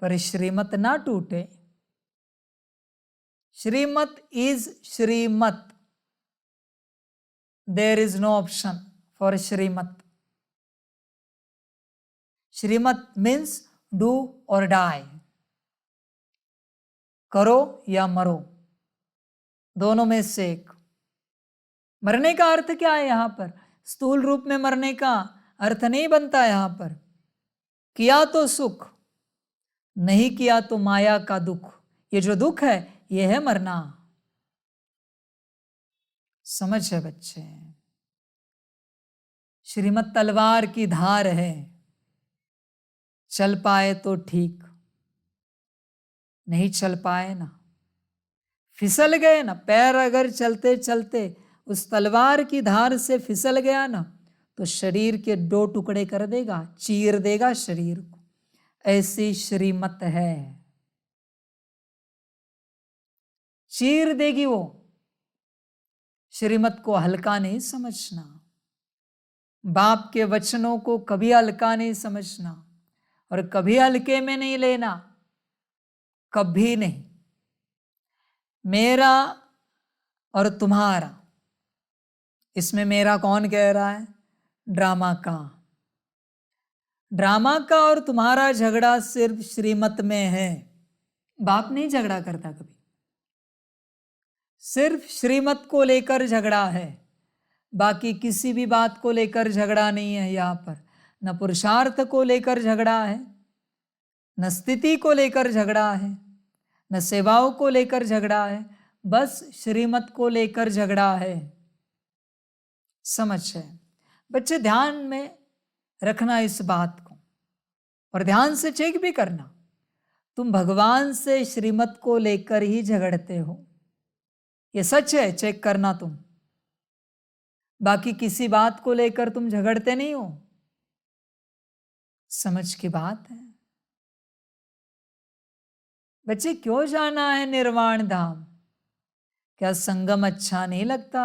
पर श्रीमत ना टूटे। Shrimat is Shrimat. There is no option for Shrimat. Shrimat means do or die, करो या मरो, दोनों में से एक। मरने का अर्थ क्या है यहां पर? स्थूल रूप में मरने का अर्थ नहीं बनता यहां पर। किया तो सुख, नहीं किया तो माया का दुख। ये जो दुख है ये है मरना। समझ है बच्चे? श्रीमत तलवार की धार है, चल पाए तो ठीक, नहीं चल पाए ना, फिसल गए ना, पैर अगर चलते चलते उस तलवार की धार से फिसल गया ना तो शरीर के 2 टुकड़े कर देगा, चीर देगा शरीर को। ऐसी श्रीमत है, चीर देगी वो। श्रीमत को हल्का नहीं समझना, बाप के वचनों को कभी हल्का नहीं समझना और कभी हल्के में नहीं लेना, कभी नहीं। मेरा और तुम्हारा, इसमें मेरा कौन कह रहा है? ड्रामा का। ड्रामा का और तुम्हारा झगड़ा सिर्फ श्रीमत में है। बाप नहीं झगड़ा करता कभी, सिर्फ श्रीमत को लेकर झगड़ा है, बाकी किसी भी बात को लेकर झगड़ा नहीं है यहाँ पर। न पुरुषार्थ को लेकर झगड़ा है, न स्थिति को लेकर झगड़ा है, न सेवाओं को लेकर झगड़ा है, बस श्रीमत को लेकर झगड़ा है। समझ है बच्चे? ध्यान में रखना इस बात को और ध्यान से चेक भी करना। तुम भगवान से श्रीमत को लेकर ही झगड़ते हो, ये सच है, चेक करना तुम। बाकी किसी बात को लेकर तुम झगड़ते नहीं हो। समझ की बात है बच्चे? क्यों जाना है निर्वाण धाम? क्या संगम अच्छा नहीं लगता?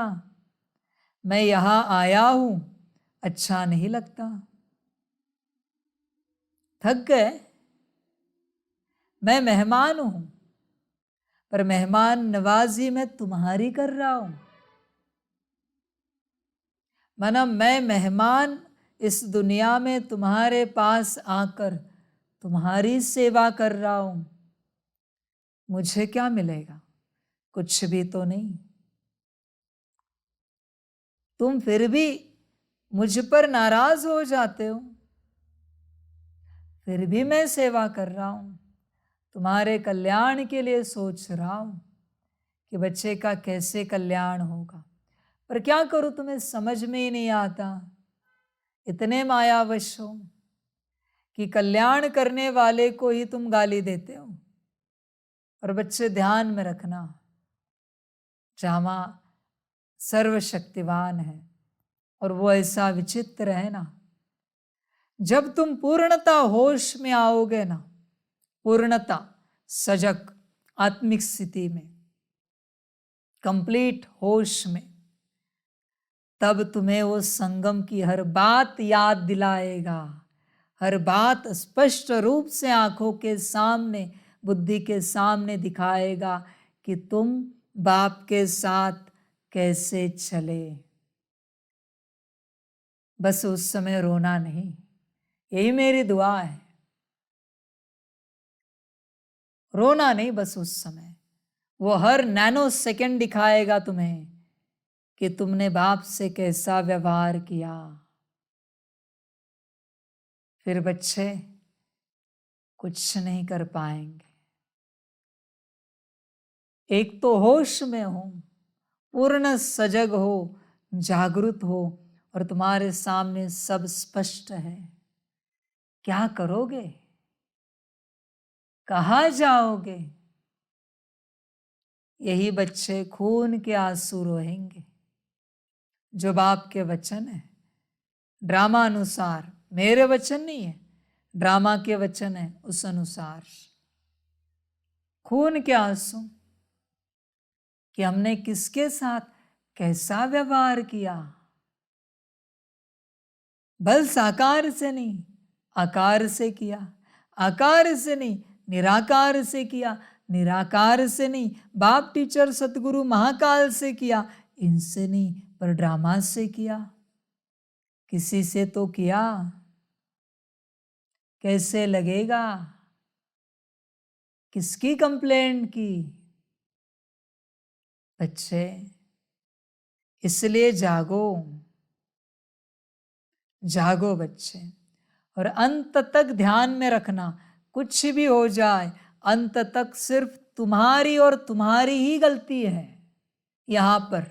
मैं यहां आया हूं अच्छा नहीं लगता? थक गए? मैं मेहमान हूं, पर मेहमान नवाजी मैं तुम्हारी कर रहा हूं। माना मैं मेहमान इस दुनिया में तुम्हारे पास आकर तुम्हारी सेवा कर रहा हूं। मुझे क्या मिलेगा? कुछ भी तो नहीं। तुम फिर भी मुझ पर नाराज हो जाते हो। फिर भी मैं सेवा कर रहा हूं, तुम्हारे कल्याण के लिए सोच रहा हूं कि बच्चे का कैसे कल्याण होगा। पर क्या करूं, तुम्हें समझ में ही नहीं आता। इतने मायावश हो कि कल्याण करने वाले को ही तुम गाली देते हो। और बच्चे ध्यान में रखना, रामा सर्वशक्तिवान है और वो ऐसा विचित्र है ना। जब तुम पूर्णता होश में आओगे ना, पूर्णता सजग आत्मिक स्थिति में, कंप्लीट होश में, तब तुम्हें वो संगम की हर बात याद दिलाएगा। हर बात स्पष्ट रूप से आंखों के सामने, बुद्धि के सामने दिखाएगा कि तुम बाप के साथ कैसे चले। बस उस समय रोना नहीं, यही मेरी दुआ है। रोना नहीं, बस उस समय वो हर नैनो सेकंड दिखाएगा तुम्हें कि तुमने बाप से कैसा व्यवहार किया। फिर बच्चे कुछ नहीं कर पाएंगे। एक तो होश में हो, पूर्ण सजग हो, जागृत हो, और तुम्हारे सामने सब स्पष्ट है। क्या करोगे? कहाँ जाओगे? यही बच्चे खून के आंसू रोएंगे। जो बाप के वचन है, ड्रामा अनुसार, मेरे वचन नहीं है, ड्रामा के वचन है, उस अनुसार खून के आंसू कि हमने किसके साथ कैसा व्यवहार किया। बल साकार से नहीं, आकार से किया। आकार से नहीं, निराकार से किया। निराकार से नहीं, बाप टीचर सतगुरु महाकाल से किया। इनसे नहीं, पर ड्रामा से किया। किसी से तो किया। कैसे लगेगा? किसकी कंप्लेंट की? बच्चे, इसलिए जागो, जागो बच्चे, और अंत तक ध्यान में रखना, कुछ भी हो जाए, अंत तक सिर्फ तुम्हारी और तुम्हारी ही गलती है। यहां पर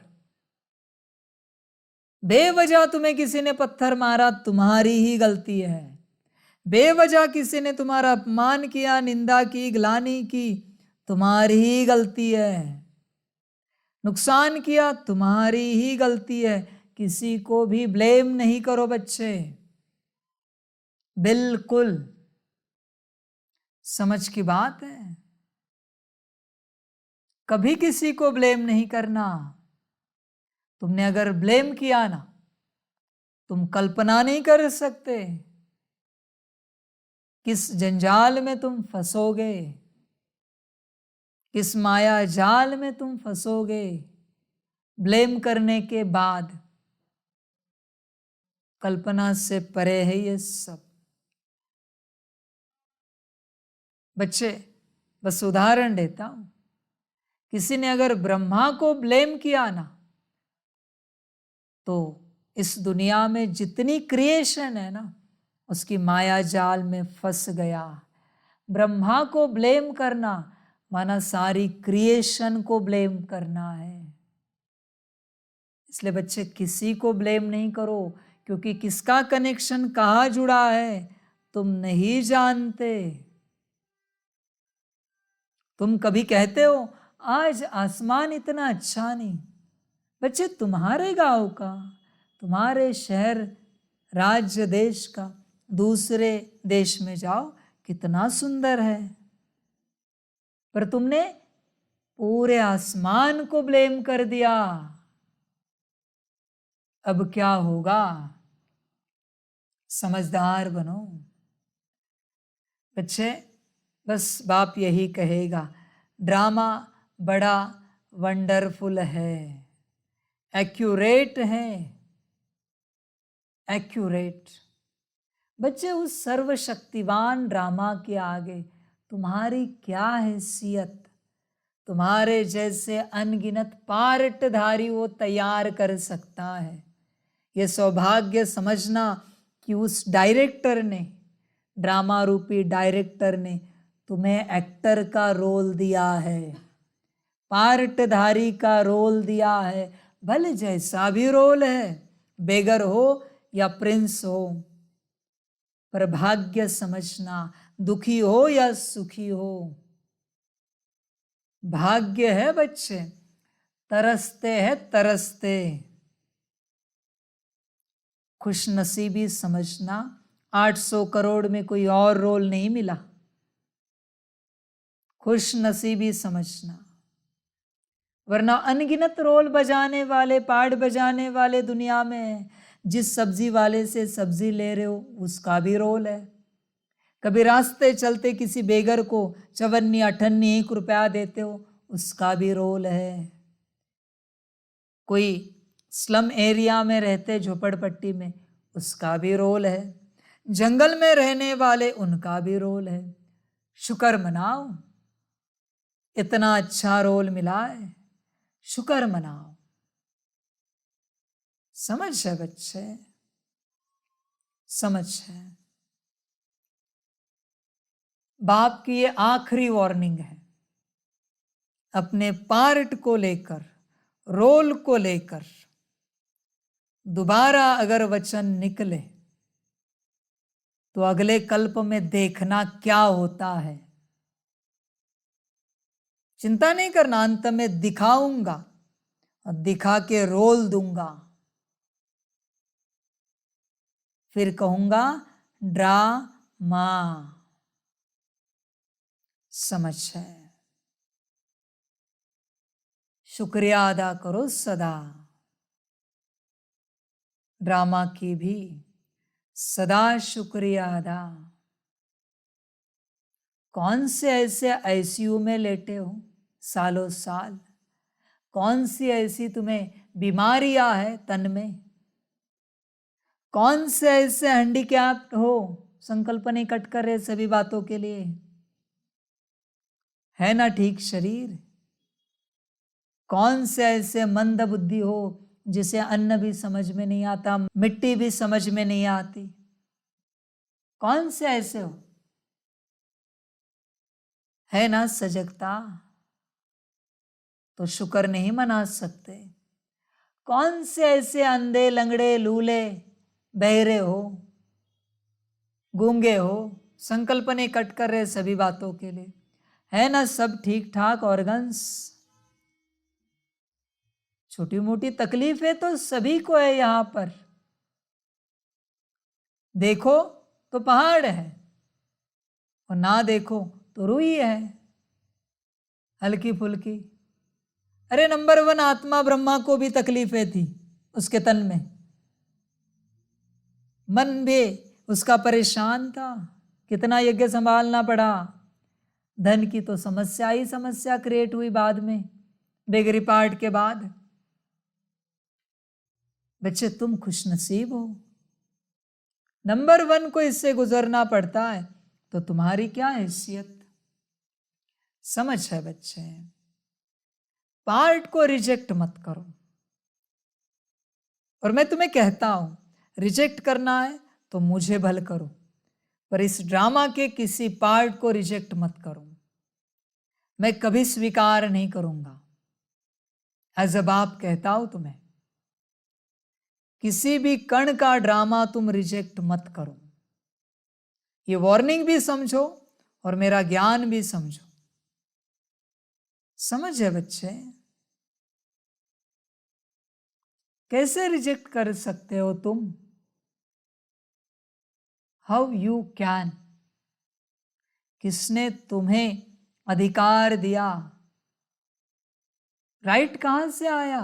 बेवजह तुम्हें किसी ने पत्थर मारा, तुम्हारी ही गलती है। बेवजह किसी ने तुम्हारा अपमान किया, निंदा की, ग्लानि की, तुम्हारी ही गलती है। नुकसान किया, तुम्हारी ही गलती है। किसी को भी ब्लेम नहीं करो बच्चे, बिल्कुल। समझ की बात है, कभी किसी को ब्लेम नहीं करना। तुमने अगर ब्लेम किया ना, तुम कल्पना नहीं कर सकते किस जंजाल में तुम फंसोगे, किस माया जाल में तुम फंसोगे। ब्लेम करने के बाद कल्पना से परे है ये सब। बच्चे, बस उदाहरण देता हूं। किसी ने अगर ब्रह्मा को ब्लेम किया ना, तो इस दुनिया में जितनी क्रिएशन है ना, उसकी माया जाल में फंस गया। ब्रह्मा को ब्लेम करना माना सारी क्रिएशन को ब्लेम करना है। इसलिए बच्चे, किसी को ब्लेम नहीं करो, क्योंकि किसका कनेक्शन कहाँ जुड़ा है तुम नहीं जानते। तुम कभी कहते हो आज आसमान इतना अच्छा नहीं। बच्चे, तुम्हारे गांव का, तुम्हारे शहर, राज्य, देश का दूसरे देश में जाओ, कितना सुंदर है। पर तुमने पूरे आसमान को ब्लेम कर दिया। अब क्या होगा? समझदार बनो बच्चे। बस बाप यही कहेगा, ड्रामा बड़ा वंडरफुल है, एक्यूरेट है, एक्यूरेट। बच्चे उस सर्वशक्तिवान ड्रामा के आगे तुम्हारी क्या हैसियत। तुम्हारे जैसे अनगिनत पार्टधारी वो तैयार कर सकता है। ये सौभाग्य समझना कि उस डायरेक्टर ने, ड्रामा रूपी डायरेक्टर ने तुम्हें एक्टर का रोल दिया है, पार्टधारी का रोल दिया है। भले जैसा भी रोल है, बेगर हो या प्रिंस हो, पर भाग्य समझना, दुखी हो या सुखी हो, भाग्य है बच्चे, तरसते हैं तरसते। खुशनसीबी समझना, 800 करोड़ में कोई और रोल नहीं मिला। खुशनसीबी समझना, वरना अनगिनत रोल बजाने वाले, पार्ट बजाने वाले दुनिया में हैं। जिस सब्जी वाले से सब्जी ले रहे हो उसका भी रोल है। कभी रास्ते चलते किसी बेगर को 54 1 रुपया देते हो, उसका भी रोल है। कोई स्लम एरिया में रहते झोपड़पट्टी में, उसका भी रोल है। जंगल में रहने वाले, उनका भी रोल है। शुक्र मनाओ, इतना अच्छा रोल मिला है, शुक्र मनाओ। समझ है बच्चे, समझ है। बाप की ये आखिरी वार्निंग है। अपने पार्ट को लेकर, रोल को लेकर दोबारा अगर वचन निकले तो अगले कल्प में देखना क्या होता है। चिंता नहीं करना, अंत में दिखाऊंगा और दिखा के रोल दूंगा। फिर कहूंगा ड्रामा। समझ है। शुक्रिया अदा करो सदा। ड्रामा की भी सदा शुक्रिया अदा। कौन से ऐसे आईसीयू में लेटे हो सालों साल? कौन सी ऐसी तुम्हें बीमारियां है तन में? कौन से ऐसे हैंडीकैप्ड हो, संकल्प नहीं कट कर रहे सभी बातों के लिए? है ना ठीक शरीर? कौन से ऐसे मंद बुद्धि हो जिसे अन्न भी समझ में नहीं आता, मिट्टी भी समझ में नहीं आती? कौन से ऐसे हो? है ना सजगता? तो शुक्र नहीं मना सकते। कौन से ऐसे अंधे, लंगड़े, लूले, बहरे हो, गूंगे हो, संकल्प नहीं कट कर रहे सभी बातों के लिए? है ना सब ठीक ठाक ऑर्गन्स? छोटी मोटी तकलीफें तो सभी को है यहां पर। देखो तो पहाड़ है और ना देखो तो रुई है, हल्की फुल्की। अरे नंबर 1 आत्मा ब्रह्मा को भी तकलीफें थी उसके तन में, मन भी उसका परेशान था, कितना यज्ञ संभालना पड़ा। धन की तो समस्या ही समस्या क्रिएट हुई बाद में, बेगरी पार्ट के बाद। बच्चे तुम खुशनसीब हो, नंबर 1 को इससे गुजरना पड़ता है, तो तुम्हारी क्या हैसियत। समझ है बच्चे, पार्ट को रिजेक्ट मत करो। और मैं तुम्हें कहता हूं, रिजेक्ट करना है तो मुझे भल करो, पर इस ड्रामा के किसी पार्ट को रिजेक्ट मत करो। मैं कभी स्वीकार नहीं करूंगा। एज अ बाप कहता हूं तुम्हें, किसी भी कण का ड्रामा तुम रिजेक्ट मत करो। ये वार्निंग भी समझो और मेरा ज्ञान भी समझो। समझ है बच्चे? कैसे रिजेक्ट कर सकते हो तुम? How you can? किसने तुम्हें अधिकार दिया? राइट कहां से आया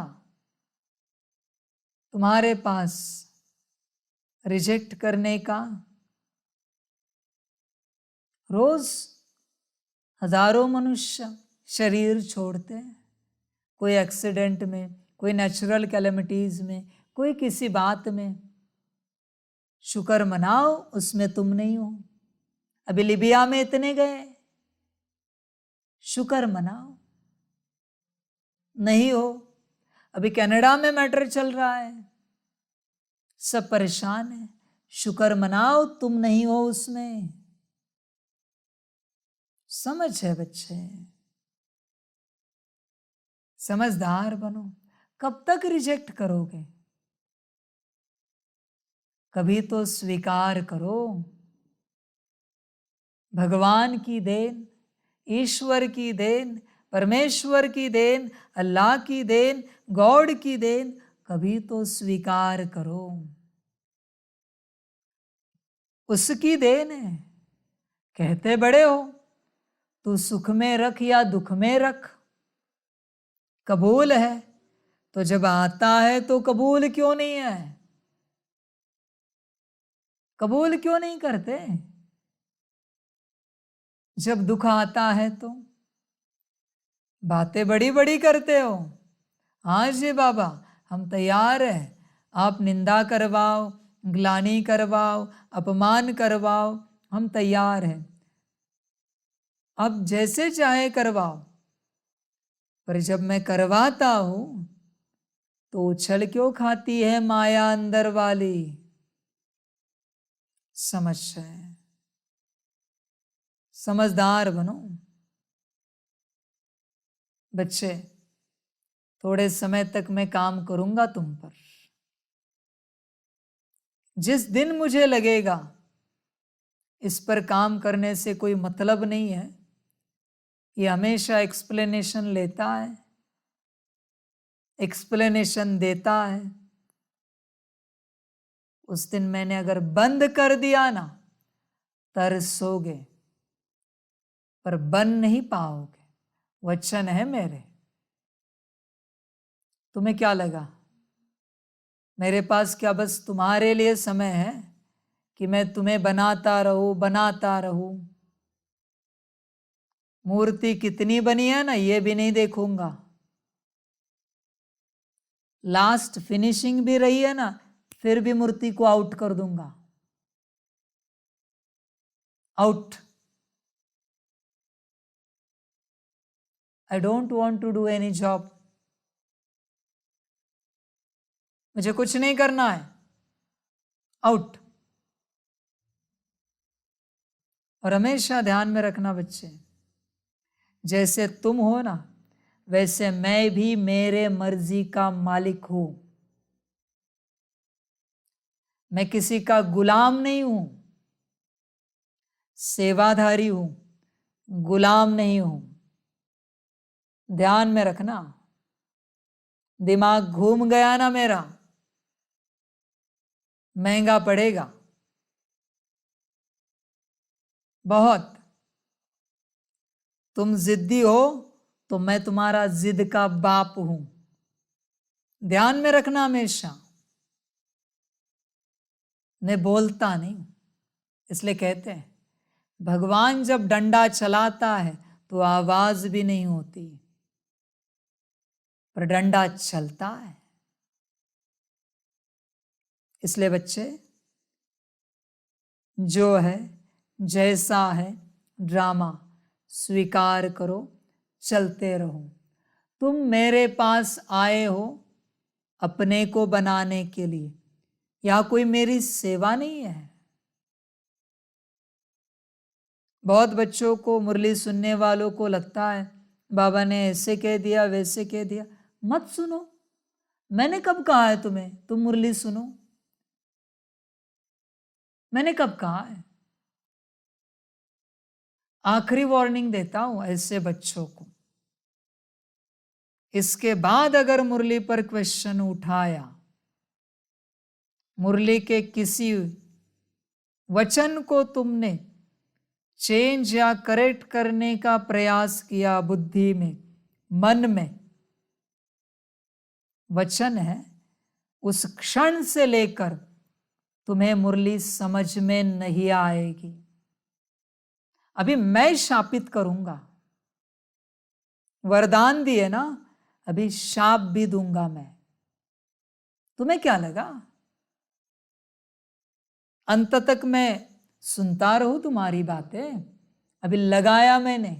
तुम्हारे पास? रिजेक्ट करने का। रोज हजारों मनुष्य शरीर छोड़ते हैं, कोई एक्सीडेंट में, कोई नेचुरल कैलेमिटीज में, कोई किसी बात में। शुक्र मनाओ उसमें तुम नहीं हो। अभी लिबिया में इतने गए, शुक्र मनाओ नहीं हो। अभी कनाडा में मैटर चल रहा है, सब परेशान है, शुक्र मनाओ तुम नहीं हो उसमें। समझ है बच्चे, समझदार बनो। कब तक रिजेक्ट करोगे? कभी तो स्वीकार करो। भगवान की देन, ईश्वर की देन, परमेश्वर की देन, अल्लाह की देन, गॉड की देन, कभी तो स्वीकार करो। उसकी देन है। कहते बड़े हो, तू सुख में रख या दुख में रख, कबूल है। तो जब आता है तो कबूल क्यों नहीं है? कबूल क्यों नहीं करते? जब दुख आता है तो बातें बड़ी बड़ी करते हो। हाँ जी बाबा, हम तैयार हैं, आप निंदा करवाओ, ग्लानि करवाओ, अपमान करवाओ, हम तैयार हैं, अब जैसे चाहे करवाओ। पर जब मैं करवाता हूं तो उछल क्यों खाती है माया अंदर वाली? समझ है, समझदार बनो बच्चे। थोड़े समय तक मैं काम करूंगा तुम पर। जिस दिन मुझे लगेगा इस पर काम करने से कोई मतलब नहीं है, ये हमेशा एक्सप्लेनेशन लेता है, एक्सप्लेनेशन देता है, उस दिन मैंने अगर बंद कर दिया ना, तरसोगे पर बन नहीं पाओगे। वचन है मेरे। तुम्हें क्या लगा मेरे पास क्या बस तुम्हारे लिए समय है कि मैं तुम्हें बनाता रहूं? मूर्ति कितनी बनी है ना, ये भी नहीं देखूंगा। लास्ट फिनिशिंग भी रही है ना, फिर भी मूर्ति को आउट कर दूंगा। Out. I don't want to do any job. मुझे कुछ नहीं करना है, आउट। और हमेशा ध्यान में रखना बच्चे, जैसे तुम हो ना, वैसे मैं भी मेरे मर्जी का मालिक हूं। मैं किसी का गुलाम नहीं हूं, सेवाधारी हूं, गुलाम नहीं हूं। ध्यान में रखना। दिमाग घूम गया ना मेरा, महंगा पड़ेगा बहुत। तुम जिद्दी हो तो मैं तुम्हारा जिद का बाप हूं। ध्यान में रखना हमेशा। मैं बोलता नहीं, इसलिए कहते हैं भगवान जब डंडा चलाता है तो आवाज भी नहीं होती, पर डंडा चलता है। इसलिए बच्चे, जो है जैसा है ड्रामा स्वीकार करो, चलते रहो। तुम मेरे पास आए हो अपने को बनाने के लिए, या कोई मेरी सेवा नहीं है। बहुत बच्चों को, मुरली सुनने वालों को लगता है बाबा ने ऐसे कह दिया, वैसे कह दिया। मत सुनो। मैंने कब कहा है तुम्हें तुम मुरली सुनो? मैंने कब कहा है? आखिरी वार्निंग देता हूं ऐसे बच्चों को। इसके बाद अगर मुरली पर क्वेश्चन उठाया, मुरली के किसी वचन को तुमने चेंज या करेक्ट करने का प्रयास किया, बुद्धि में, मन में, वचन है, उस क्षण से लेकर तुम्हें मुरली समझ में नहीं आएगी। अभी मैं शापित करूंगा, वरदान दिए ना, अभी शाप भी दूंगा मैं। तुम्हें क्या लगा अंत तक मैं सुनता रहूं तुम्हारी बातें? अभी लगाया मैंने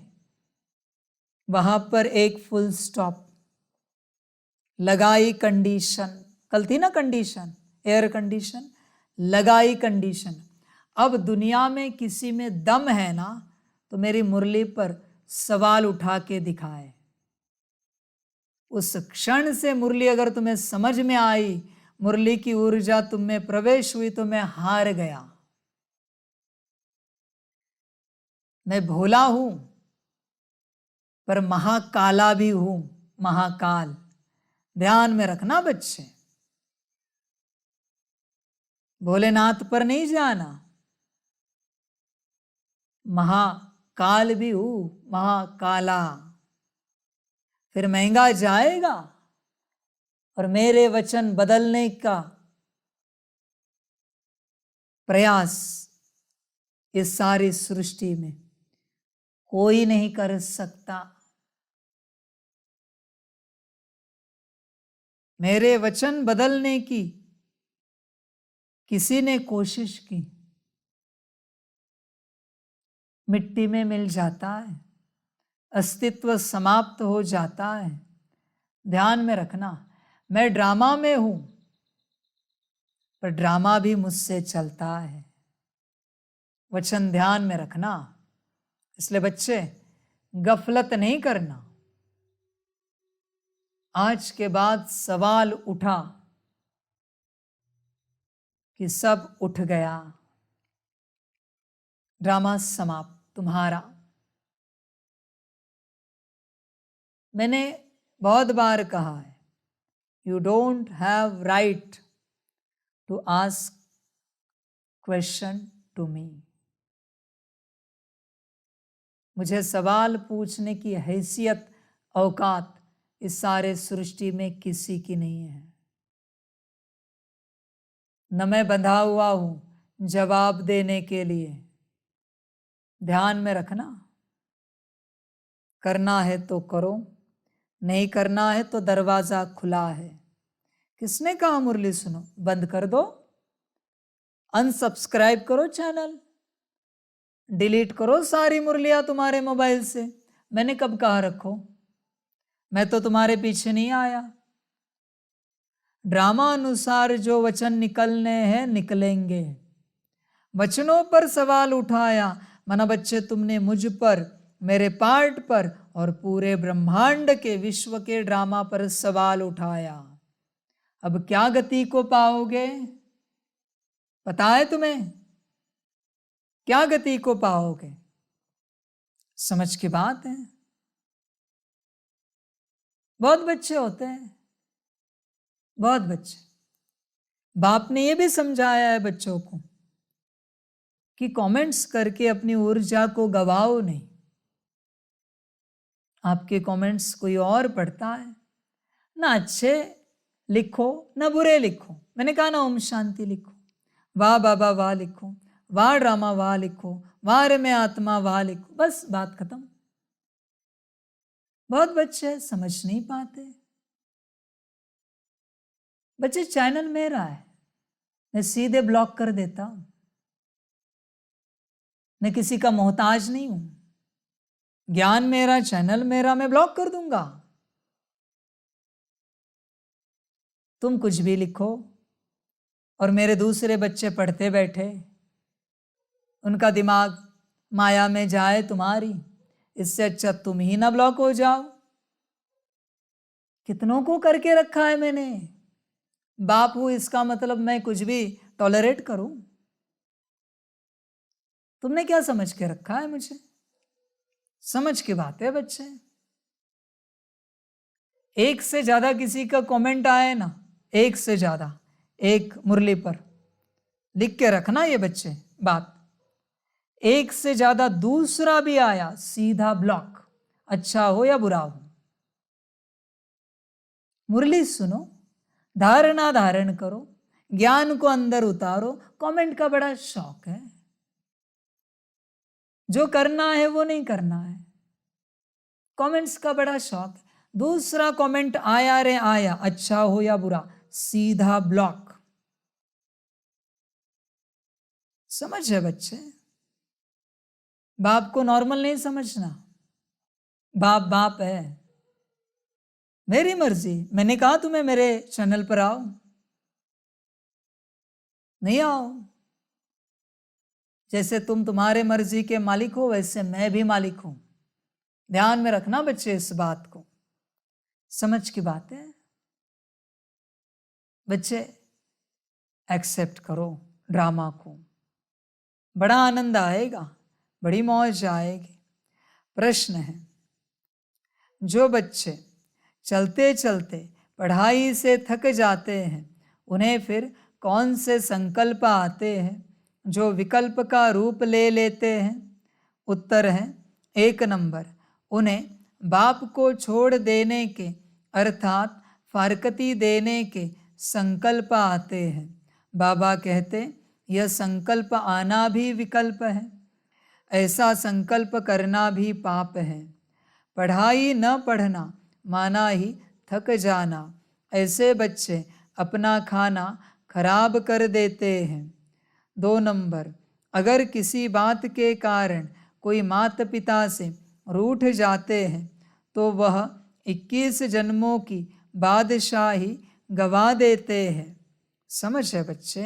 वहां पर एक फुल स्टॉप, लगाई कंडीशन। कल थी ना कंडीशन, एयर कंडीशन, लगाई कंडीशन। अब दुनिया में किसी में दम है ना तो मेरी मुरली पर सवाल उठा के दिखाए। उस क्षण से मुरली अगर तुम्हें समझ में आई, मुरली की ऊर्जा तुम में प्रवेश हुई, तो मैं हार गया। मैं भोला हूं पर महाकाला भी हूं, महाकाल। ध्यान में रखना बच्चे, भोलेनाथ पर नहीं जाना। महाकाल भी हूं, महाकाला। फिर महंगा जाएगा और मेरे वचन बदलने का प्रयास इस सारी सृष्टि में कोई नहीं कर सकता। मेरे वचन बदलने की किसी ने कोशिश की, मिट्टी में मिल जाता है, अस्तित्व समाप्त हो जाता है। ध्यान में रखना, मैं ड्रामा में हूं पर ड्रामा भी मुझसे चलता है। वचन ध्यान में रखना। इसलिए बच्चे गफलत नहीं करना। आज के बाद सवाल उठा कि सब उठ गया, ड्रामा समाप्त तुम्हारा। मैंने बहुत बार कहा है, you don't have right to ask question to me. मुझे सवाल पूछने की हैसियत, औकात इस सारे सृष्टि में किसी की नहीं है। न मैं बंधा हुआ हूं जवाब देने के लिए। ध्यान में रखना, करना है तो करो, नहीं करना है तो दरवाजा खुला है। किसने कहा मुरली सुनो? बंद कर दो, अनसब्सक्राइब करो चैनल, डिलीट करो सारी मुरलियां तुम्हारे मोबाइल से। मैंने कब कहा रखो? मैं तो तुम्हारे पीछे नहीं आया। ड्रामा अनुसार जो वचन निकलने हैं निकलेंगे। वचनों पर सवाल उठाया, माना बच्चे तुमने मुझ पर, मेरे पार्ट पर और पूरे ब्रह्मांड के, विश्व के ड्रामा पर सवाल उठाया। अब क्या गति को पाओगे? पता है तुम्हें क्या गति को पाओगे? समझ की बात है। बहुत बच्चे होते हैं, बहुत बच्चे। बाप ने यह भी समझाया है बच्चों को कि कमेंट्स करके अपनी ऊर्जा को गवाओ नहीं। आपके कमेंट्स कोई और पढ़ता है, ना अच्छे लिखो ना बुरे लिखो। मैंने कहा ना ओम शांति लिखो, वाह बाबा वाह लिखो, वाह ड्रामा वाह लिखो, वाह रे मैं आत्मा वाह लिखो, बस बात खत्म। बहुत बच्चे समझ नहीं पाते। बच्चे चैनल मेरा है, मैं सीधे ब्लॉक कर देता हूं। मैं किसी का मोहताज नहीं हूं। ज्ञान मेरा, चैनल मेरा, मैं ब्लॉक कर दूंगा। तुम कुछ भी लिखो और मेरे दूसरे बच्चे पढ़ते बैठे, उनका दिमाग माया में जाए तुम्हारी। इससे अच्छा तुम ही ना ब्लॉक हो जाओ। कितनों को करके रखा है मैंने। बाप हूं इसका मतलब मैं कुछ भी टॉलरेट करूं? तुमने क्या समझ के रखा है मुझे? समझ की बात है बच्चे। एक से ज्यादा किसी का कमेंट आए ना, एक से ज्यादा, एक मुरली पर लिख के रखना ये बच्चे बात। एक से ज्यादा दूसरा भी आया, सीधा ब्लॉक, अच्छा हो या बुरा हो। मुरली सुनो, धारणा धारण करो ज्ञान को अंदर उतारो। कमेंट का बड़ा शौक है, जो करना है वो नहीं करना है। कमेंट्स का बड़ा शौक है। दूसरा कमेंट आया रे आया, अच्छा हो या बुरा, सीधा ब्लॉक। समझ है बच्चे? बाप को नॉर्मल नहीं समझना। बाप बाप है। मेरी मर्जी, मैंने कहा तुम्हें मेरे चैनल पर आओ, नहीं आओ। जैसे तुम तुम्हारे मर्जी के मालिक हो, वैसे मैं भी मालिक हूं। ध्यान में रखना बच्चे इस बात को। समझ की बात है बच्चे। एक्सेप्ट करो ड्रामा को, बड़ा आनंद आएगा, बड़ी मौज आएगी। प्रश्न है, जो बच्चे चलते चलते पढ़ाई से थक जाते हैं, उन्हें फिर कौन से संकल्प आते हैं जो विकल्प का रूप ले लेते हैं? उत्तर है 1 नंबर, उन्हें बाप को छोड़ देने के अर्थात फारकती देने के संकल्प आते हैं। बाबा कहते, यह संकल्प आना भी विकल्प है, ऐसा संकल्प करना भी पाप है। पढ़ाई न पढ़ना माना ही थक जाना। ऐसे बच्चे अपना खाना खराब कर देते हैं। 2 नंबर, अगर किसी बात के कारण कोई माता पिता से रूठ जाते हैं तो वह 21 जन्मों की बादशाही गवा देते हैं। समझ है बच्चे?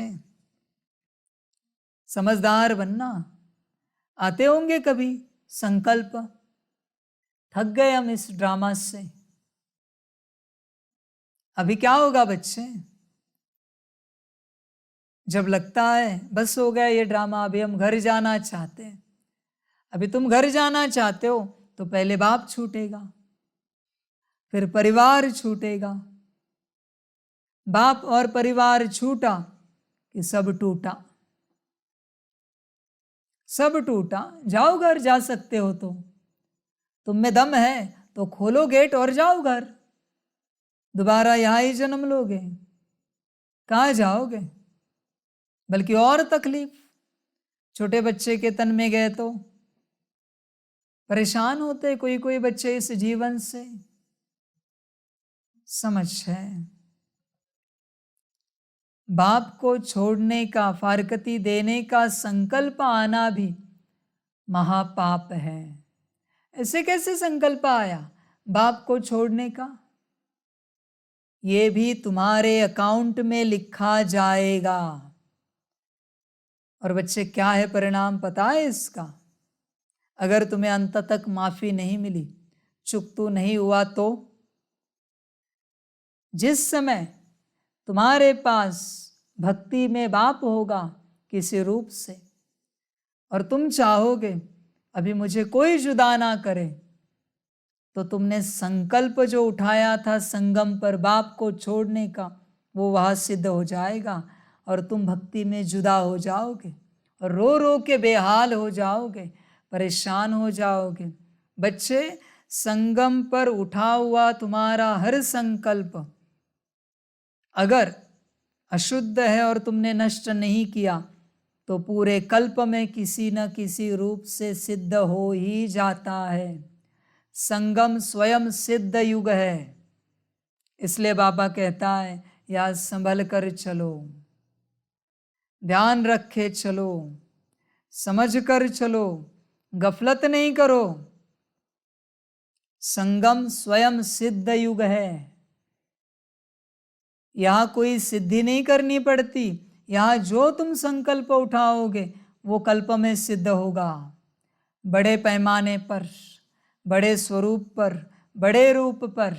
समझदार बनना। आते होंगे कभी संकल्प, थक गए हम इस ड्रामा से। अभी क्या होगा बच्चे? जब लगता है बस हो गया ये ड्रामा, अभी हम घर जाना चाहते हैं। अभी तुम घर जाना चाहते हो तो पहले बाप छूटेगा, फिर परिवार छूटेगा। बाप और परिवार छूटा कि सब टूटा। सब टूटा। जाओ घर, जा सकते हो तो। तुम में दम है तो खोलो गेट और जाओ घर। दोबारा यहां ही जन्म लोगे, कहाँ जाओगे? बल्कि और तकलीफ। छोटे बच्चे के तन में गए तो परेशान होते कोई कोई बच्चे इस जीवन से। समझ है? बाप को छोड़ने का, फारकती देने का संकल्प आना भी महापाप है। ऐसे कैसे संकल्प आया बाप को छोड़ने का? ये भी तुम्हारे अकाउंट में लिखा जाएगा। और बच्चे क्या है परिणाम पता है इसका? अगर तुम्हें अंत तक माफी नहीं मिली, चुकतू नहीं हुआ तो जिस समय तुम्हारे पास भक्ति में बाप होगा किसी रूप से, और तुम चाहोगे अभी मुझे कोई जुदा ना करे, तो तुमने संकल्प जो उठाया था संगम पर बाप को छोड़ने का, वो वहाँ सिद्ध हो जाएगा और तुम भक्ति में जुदा हो जाओगे और रो रो के बेहाल हो जाओगे, परेशान हो जाओगे। बच्चे, संगम पर उठा हुआ तुम्हारा हर संकल्प अगर अशुद्ध है और तुमने नष्ट नहीं किया तो पूरे कल्प में किसी न किसी रूप से सिद्ध हो ही जाता है। संगम स्वयं सिद्ध युग है। इसलिए बाबा कहता है, यार संभल कर चलो, ध्यान रखे चलो, समझ कर चलो, गफलत नहीं करो। संगम स्वयं सिद्ध युग है। यहाँ कोई सिद्धि नहीं करनी पड़ती। यहाँ जो तुम संकल्प उठाओगे वो कल्प में सिद्ध होगा। बड़े पैमाने पर, बड़े स्वरूप पर, बड़े रूप पर।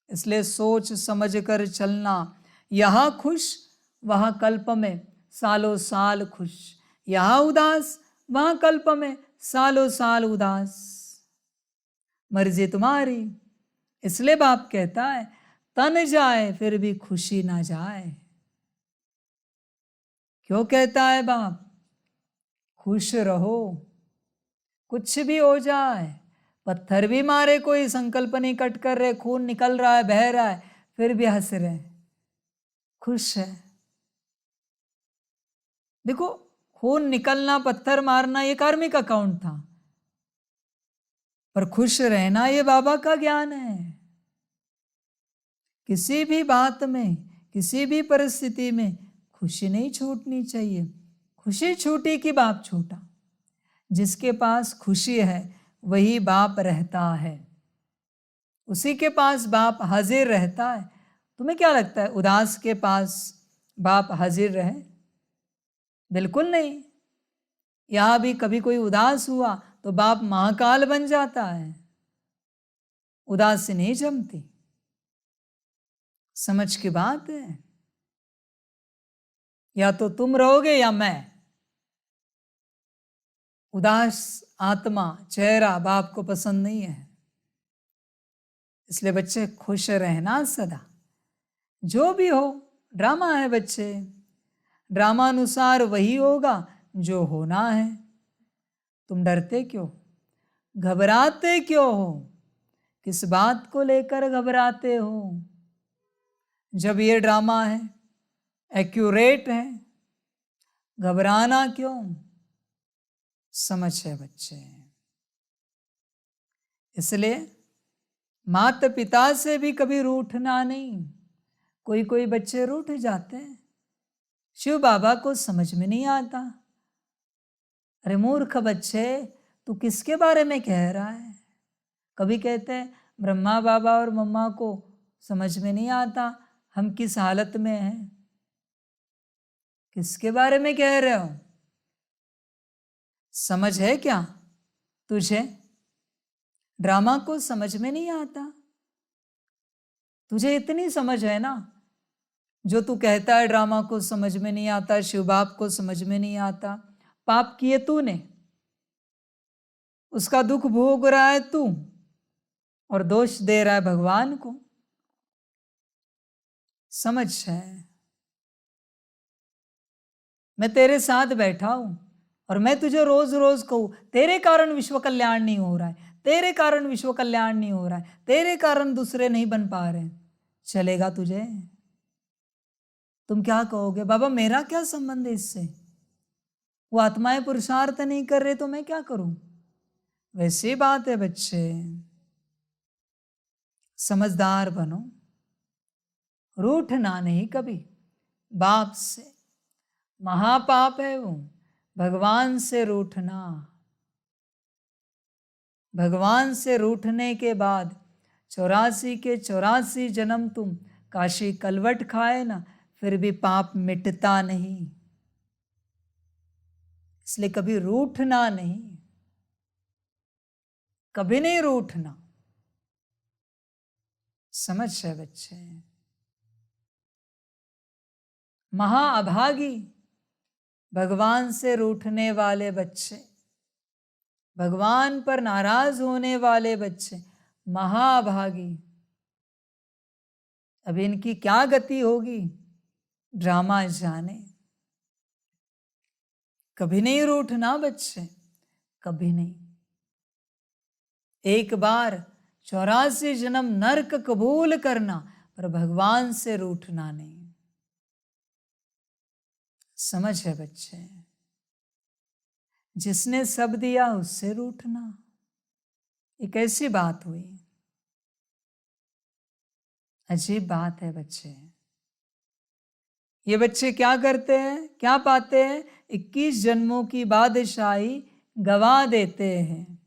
इसलिए सोच समझ कर चलना। यहाँ खुश, वहाँ कल्प में सालों साल खुश। यहाँ उदास, वहाँ कल्प में सालों साल उदास। मर्जी तुम्हारी। इसलिए बाप कहता है, तन जाए फिर भी खुशी ना जाए। क्यों कहता है बाप? खुश रहो, कुछ भी हो जाए, पत्थर भी मारे कोई, संकल्प नहीं कट कर रहे, खून निकल रहा है, बह रहा है, फिर भी हंस रहे, खुश है। देखो, खून निकलना, पत्थर मारना ये कार्मिक अकाउंट था, पर खुश रहना ये बाबा का ज्ञान है। किसी भी बात में, किसी भी परिस्थिति में खुशी नहीं छूटनी चाहिए। खुशी छूटी कि बाप छूटा। जिसके पास खुशी है वही बाप रहता है, उसी के पास बाप हाजिर रहता है। तुम्हें क्या लगता है उदास के पास बाप हाजिर रहे? बिल्कुल नहीं। यहां भी कभी कोई उदास हुआ तो बाप महाकाल बन जाता है, उदासी नहीं जमती। समझ की बात है। या तो तुम रहोगे या मैं। उदास आत्मा, चेहरा बाप को पसंद नहीं है। इसलिए बच्चे खुश रहना सदा, जो भी हो। ड्रामा है बच्चे, ड्रामा अनुसार वही होगा जो होना है। तुम डरते क्यों, घबराते क्यों हो? किस बात को लेकर घबराते हो? जब ये ड्रामा है, एक्यूरेट है, घबराना क्यों? समझ है बच्चे। इसलिए माता पिता से भी कभी रूठना नहीं। कोई कोई बच्चे रूठ जाते हैं, शिव बाबा को समझ में नहीं आता। अरे मूर्ख बच्चे, तू किसके बारे में कह रहा है? कभी कहते हैं ब्रह्मा बाबा और मम्मा को समझ में नहीं आता हम किस हालत में हैं। किसके बारे में कह रहे हो? समझ है क्या तुझे? ड्रामा को समझ में नहीं आता। तुझे इतनी समझ है ना, जो तू कहता है ड्रामा को समझ में नहीं आता, शिव बाप को समझ में नहीं आता। पाप किए तूने, उसका दुख भोग रहा है तू, और दोष दे रहा है भगवान को। समझ है? मैं तेरे साथ बैठा हूं और मैं तुझे रोज रोज कहूं तेरे कारण विश्व कल्याण नहीं हो रहा है, तेरे कारण विश्व कल्याण नहीं हो रहा है, तेरे कारण दूसरे नहीं बन पा रहे, चलेगा तुझे? तुम क्या कहोगे? बाबा मेरा क्या संबंध है इससे? वो आत्माएं पुरुषार्थ नहीं कर रहे तो मैं क्या करूं? वैसी बात है बच्चे, समझदार बनो, रूठना नहीं कभी बाप से। महापाप है वो, भगवान से रूठना। भगवान से रूठने के बाद 84 के 84 जन्म तुम काशी कलवट खाए ना, फिर भी पाप मिटता नहीं। इसलिए कभी रूठना नहीं, कभी नहीं रूठना। समझ है बच्चे? महाअभागी भगवान से रूठने वाले बच्चे, भगवान पर नाराज होने वाले बच्चे, महाअभागी। अब इनकी क्या गति होगी ड्रामा जाने। कभी नहीं रूठना बच्चे, कभी नहीं। एक बार 84 जन्म नरक कबूल करना, पर भगवान से रूठना नहीं। समझ है बच्चे? जिसने सब दिया उससे रूठना, एक ऐसी बात हुई। अजीब बात है बच्चे। ये बच्चे क्या करते हैं, क्या पाते हैं? 21 जन्मों की बादशाही गवा देते हैं।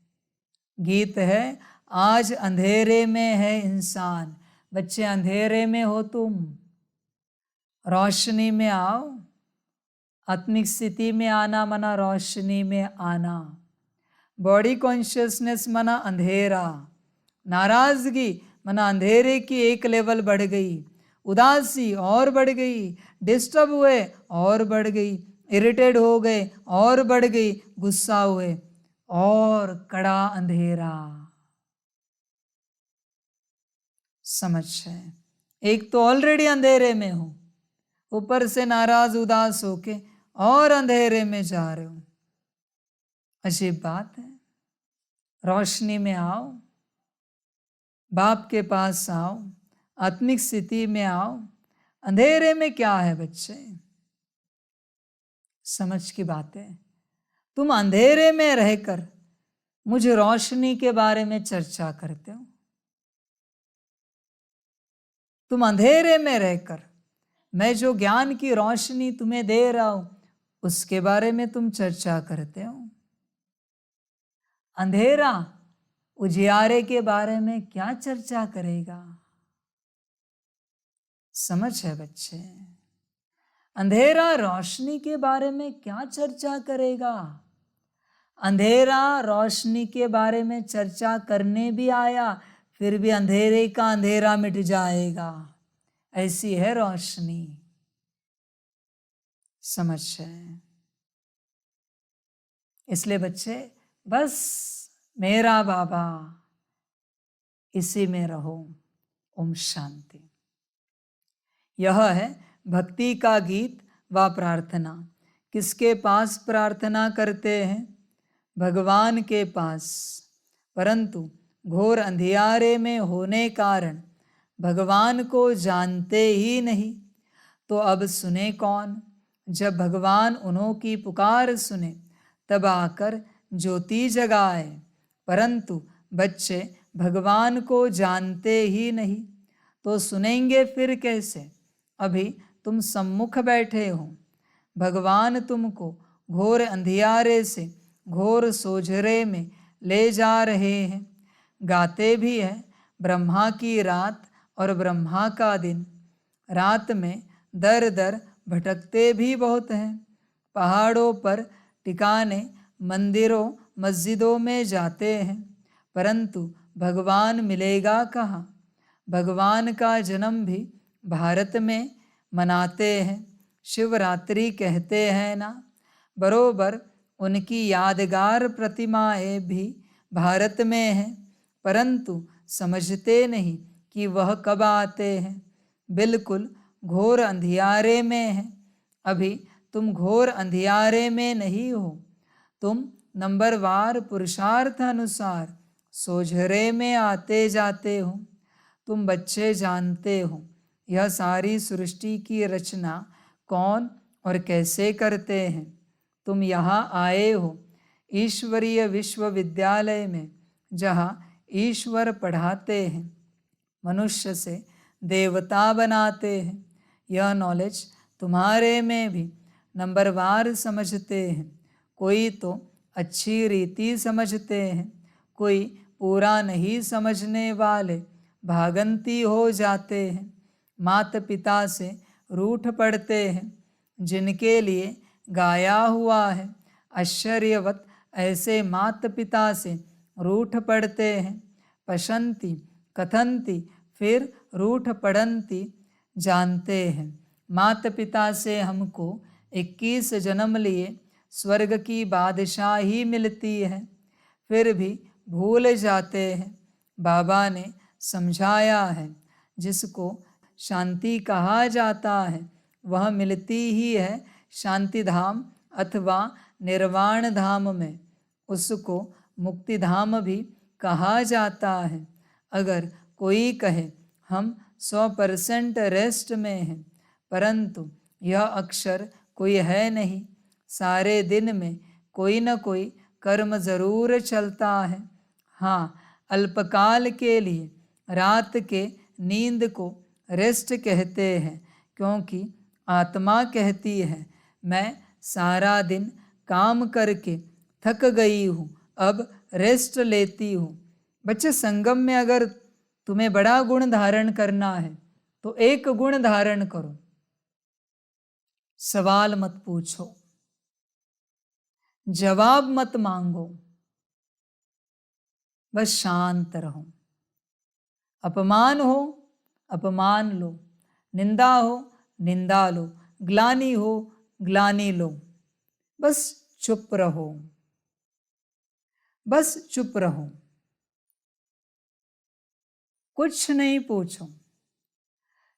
गीत है, आज अंधेरे में है इंसान। बच्चे अंधेरे में हो तुम, रोशनी में आओ। आत्मिक स्थिति में आना मना रोशनी में आना। बॉडी कॉन्शियसनेस मना अंधेरा। नाराजगी मना अंधेरे की एक लेवल बढ़ गई। उदासी और बढ़ गई। डिस्टर्ब हुए और बढ़ गई। इरिटेट हो गए और बढ़ गई। गुस्सा हुए और कड़ा अंधेरा। समझ है? एक तो ऑलरेडी अंधेरे में हो, ऊपर से नाराज उदास होके और अंधेरे में जा रहे हो। अजीब बात है। रोशनी में आओ, बाप के पास आओ, आत्मिक स्थिति में आओ। अंधेरे में क्या है बच्चे? समझ की बातें। तुम अंधेरे में रहकर मुझ रोशनी के बारे में चर्चा करते हो। तुम अंधेरे में रहकर मैं जो ज्ञान की रोशनी तुम्हें दे रहा हूं उसके बारे में तुम चर्चा करते हो। अंधेरा उजियारे के बारे में क्या चर्चा करेगा? समझ है बच्चे? अंधेरा रोशनी के बारे में क्या चर्चा करेगा? अंधेरा रोशनी के बारे में चर्चा करने भी आया, फिर भी अंधेरे का अंधेरा मिट जाएगा। ऐसी है रोशनी। समझ है? इसलिए बच्चे बस मेरा बाबा, इसी में रहो। ओम शांति। यह है भक्ति का गीत व प्रार्थना। किसके पास प्रार्थना करते हैं? भगवान के पास। परंतु घोर अंधियारे में होने कारण भगवान को जानते ही नहीं, तो अब सुने कौन? जब भगवान उन्हों की पुकार सुने तब आकर ज्योति जगाए। परंतु बच्चे भगवान को जानते ही नहीं, तो सुनेंगे फिर कैसे? अभी तुम सम्मुख बैठे हो। भगवान तुमको घोर अंधियारे से घोर सोझरे में ले जा रहे हैं। गाते भी है ब्रह्मा की रात और ब्रह्मा का दिन। रात में दर दर भटकते भी बहुत हैं। पहाड़ों पर टिकाने, मंदिरों मस्जिदों में जाते हैं, परंतु भगवान मिलेगा कहाँ? भगवान का जन्म भी भारत में मनाते हैं। शिवरात्रि कहते हैं ना। बरोबर उनकी यादगार प्रतिमाएं भी भारत में हैं, परंतु समझते नहीं कि वह कब आते हैं। बिल्कुल घोर अंधियारे में हैं। अभी तुम घोर अंधियारे में नहीं हो, तुम नंबरवार पुरुषार्थ अनुसार सोझरे में आते जाते हो। तुम बच्चे जानते हो यह सारी सृष्टि की रचना कौन और कैसे करते हैं। तुम यहाँ आए हो ईश्वरीय विश्वविद्यालय में, जहाँ ईश्वर पढ़ाते हैं, मनुष्य से देवता बनाते हैं। यह नॉलेज तुम्हारे में भी नंबरवार समझते हैं। कोई तो अच्छी रीति समझते हैं, कोई पूरा नहीं समझने वाले भागंती हो जाते हैं। माता पिता से रूठ पड़ते हैं, जिनके लिए गाया हुआ है आश्चर्यवत ऐसे माता पिता से रूठ पड़ते हैं। पशंति कथंती फिर रूठ पड़ंती जानते हैं। माता पिता से हमको 21 जन्म लिए स्वर्ग की बादशाही मिलती है, फिर भी भूल जाते हैं। बाबा ने समझाया है जिसको शांति कहा जाता है वह मिलती ही है शांति धाम अथवा निर्वाण धाम में। उसको मुक्ति धाम भी कहा जाता है। अगर कोई कहे हम 100% रेस्ट में हैं, परंतु यह अक्षर कोई है नहीं। सारे दिन में कोई न कोई कर्म जरूर चलता है। हाँ, अल्पकाल के लिए रात के नींद को रेस्ट कहते हैं, क्योंकि आत्मा कहती है मैं सारा दिन काम करके थक गई हूँ, अब रेस्ट लेती हूँ। बच्चे, संगम में अगर तुम्हें बड़ा गुण धारण करना है तो एक गुण धारण करो, सवाल मत पूछो, जवाब मत मांगो, बस शांत रहो। अपमान हो अपमान लो, निंदा हो निंदा लो, ग्लानि हो ग्लानि लो, बस चुप रहो, बस चुप रहो। कुछ नहीं पूछो।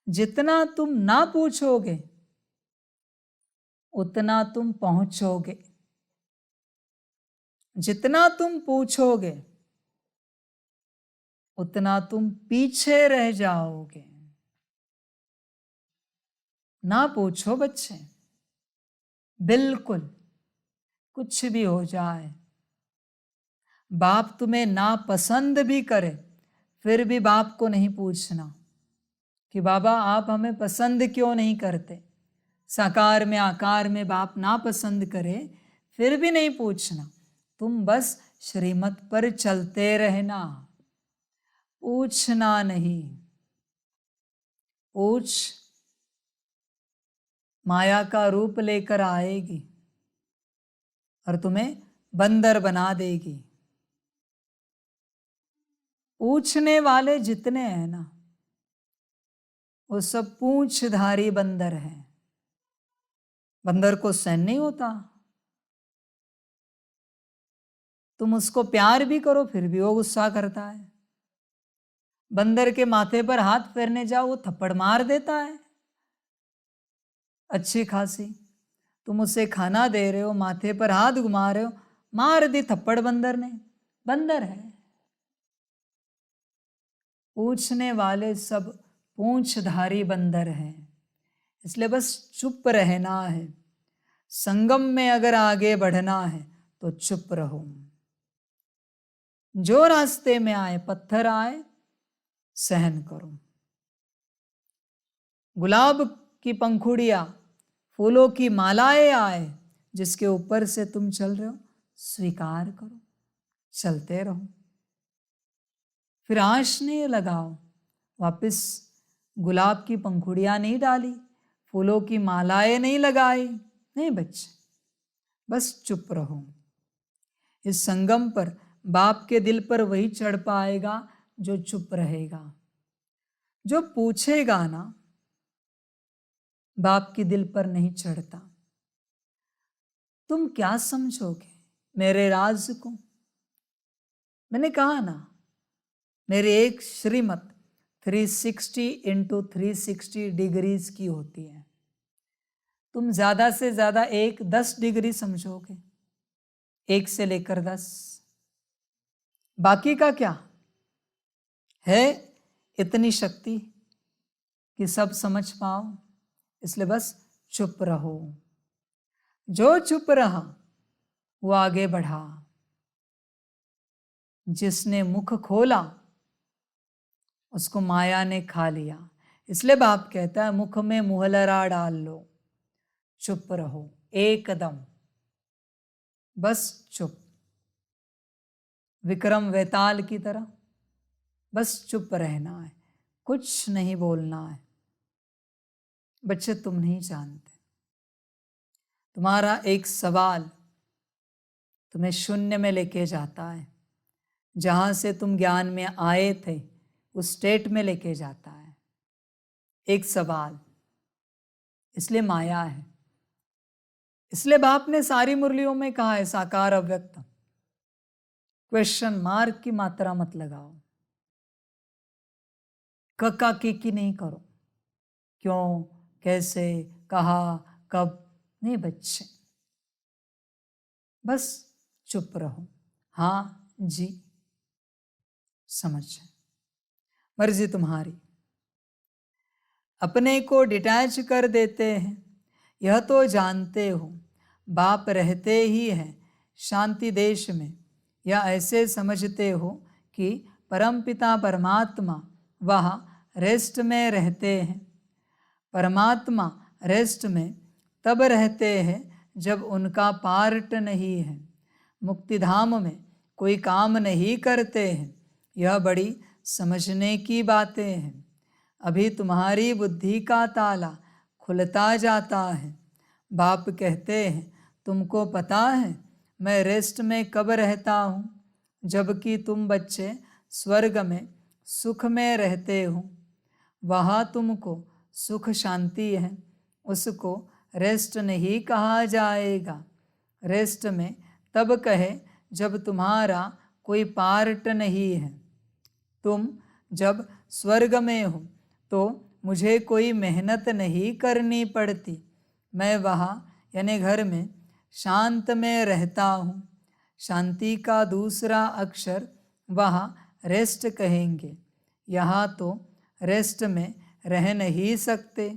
जितना तुम ना पूछोगे उतना तुम पहुंचोगे, जितना तुम पूछोगे उतना तुम पीछे रह जाओगे। ना पूछो बच्चे, बिल्कुल कुछ भी हो जाए, बाप तुम्हें नापसंद भी करे फिर भी बाप को नहीं पूछना कि बाबा आप हमें पसंद क्यों नहीं करते। साकार में आकार में बाप नापसंद करे फिर भी नहीं पूछना, तुम बस श्रीमत पर चलते रहना, पूछना नहीं। पूछ माया का रूप लेकर आएगी और तुम्हें बंदर बना देगी। पूछने वाले जितने हैं ना, वो सब पूंछधारी बंदर हैं। बंदर को सहन नहीं होता, तुम उसको प्यार भी करो फिर भी वो गुस्सा करता है। बंदर के माथे पर हाथ फेरने जाओ वो थप्पड़ मार देता है अच्छी खासी। तुम उसे खाना दे रहे हो, माथे पर हाथ घुमा रहे हो, मार दी थप्पड़ बंदर ने। बंदर है। पूछने वाले सब पूंछधारी बंदर हैं, इसलिए बस चुप रहना है। संगम में अगर आगे बढ़ना है तो चुप रहो। जो रास्ते में आए, पत्थर आए, सहन करो। गुलाब की पंखुड़ियां, फूलों की मालाएं आए, जिसके ऊपर से तुम चल रहे हो, स्वीकार करो, चलते रहो। फिर आश नहीं लगाओ, वापस गुलाब की पंखुड़ियां नहीं डाली, फूलों की मालाएं नहीं लगाई, नहीं बच्चे, बस चुप रहो। इस संगम पर बाप के दिल पर वही चढ़ पाएगा जो चुप रहेगा। जो पूछेगा ना, बाप के दिल पर नहीं चढ़ता। तुम क्या समझोगे मेरे राज को? मैंने कहा ना, मेरी एक श्रीमत 360 × 360 डिग्रीज की होती है। तुम ज्यादा से ज्यादा 10 डिग्री समझोगे, 1 से लेकर 10। बाकी का क्या है? इतनी शक्ति कि सब समझ पाओ, इसलिए बस चुप रहो। जो चुप रहा वो आगे बढ़ा, जिसने मुख खोला उसको माया ने खा लिया। इसलिए बाप कहता है मुख में मुहलरा डाल लो, चुप रहो एकदम, बस चुप। विक्रम वेताल की तरह बस चुप रहना है, कुछ नहीं बोलना है। बच्चे तुम नहीं जानते, तुम्हारा एक सवाल तुम्हें शून्य में लेके जाता है, जहां से तुम ज्ञान में आए थे उस स्टेट में लेके जाता है। एक सवाल, इसलिए माया है। इसलिए बाप ने सारी मुरलियों में कहा है साकार अव्यक्त। क्वेश्चन मार्क की मात्रा मत लगाओ, कक्का की नहीं करो, क्यों, कैसे, कहा, कब, नहीं बच्चे, बस चुप रहो। हाँ जी, समझ, मर्जी तुम्हारी। अपने को डिटैच कर देते हैं, यह तो जानते हो। बाप रहते ही हैं शांति देश में, या ऐसे समझते हो कि परमपिता परमात्मा वहाँ रेस्ट में रहते हैं। परमात्मा रेस्ट में तब रहते हैं जब उनका पार्ट नहीं है, मुक्तिधाम में कोई काम नहीं करते हैं। यह बड़ी समझने की बातें हैं। अभी तुम्हारी बुद्धि का ताला खुलता जाता है। बाप कहते हैं तुमको पता है मैं रेस्ट में कब रहता हूँ? जबकि तुम बच्चे स्वर्ग में सुख में रहते हो। वहाँ तुमको सुख शांति है, उसको रेस्ट नहीं कहा जाएगा। रेस्ट में तब कहे जब तुम्हारा कोई पार्ट नहीं है। तुम जब स्वर्ग में हो तो मुझे कोई मेहनत नहीं करनी पड़ती। मैं वहाँ यानी घर में शांत में रहता हूँ। शांति का दूसरा अक्षर वहाँ रेस्ट कहेंगे। यहाँ तो रेस्ट में रह नहीं सकते।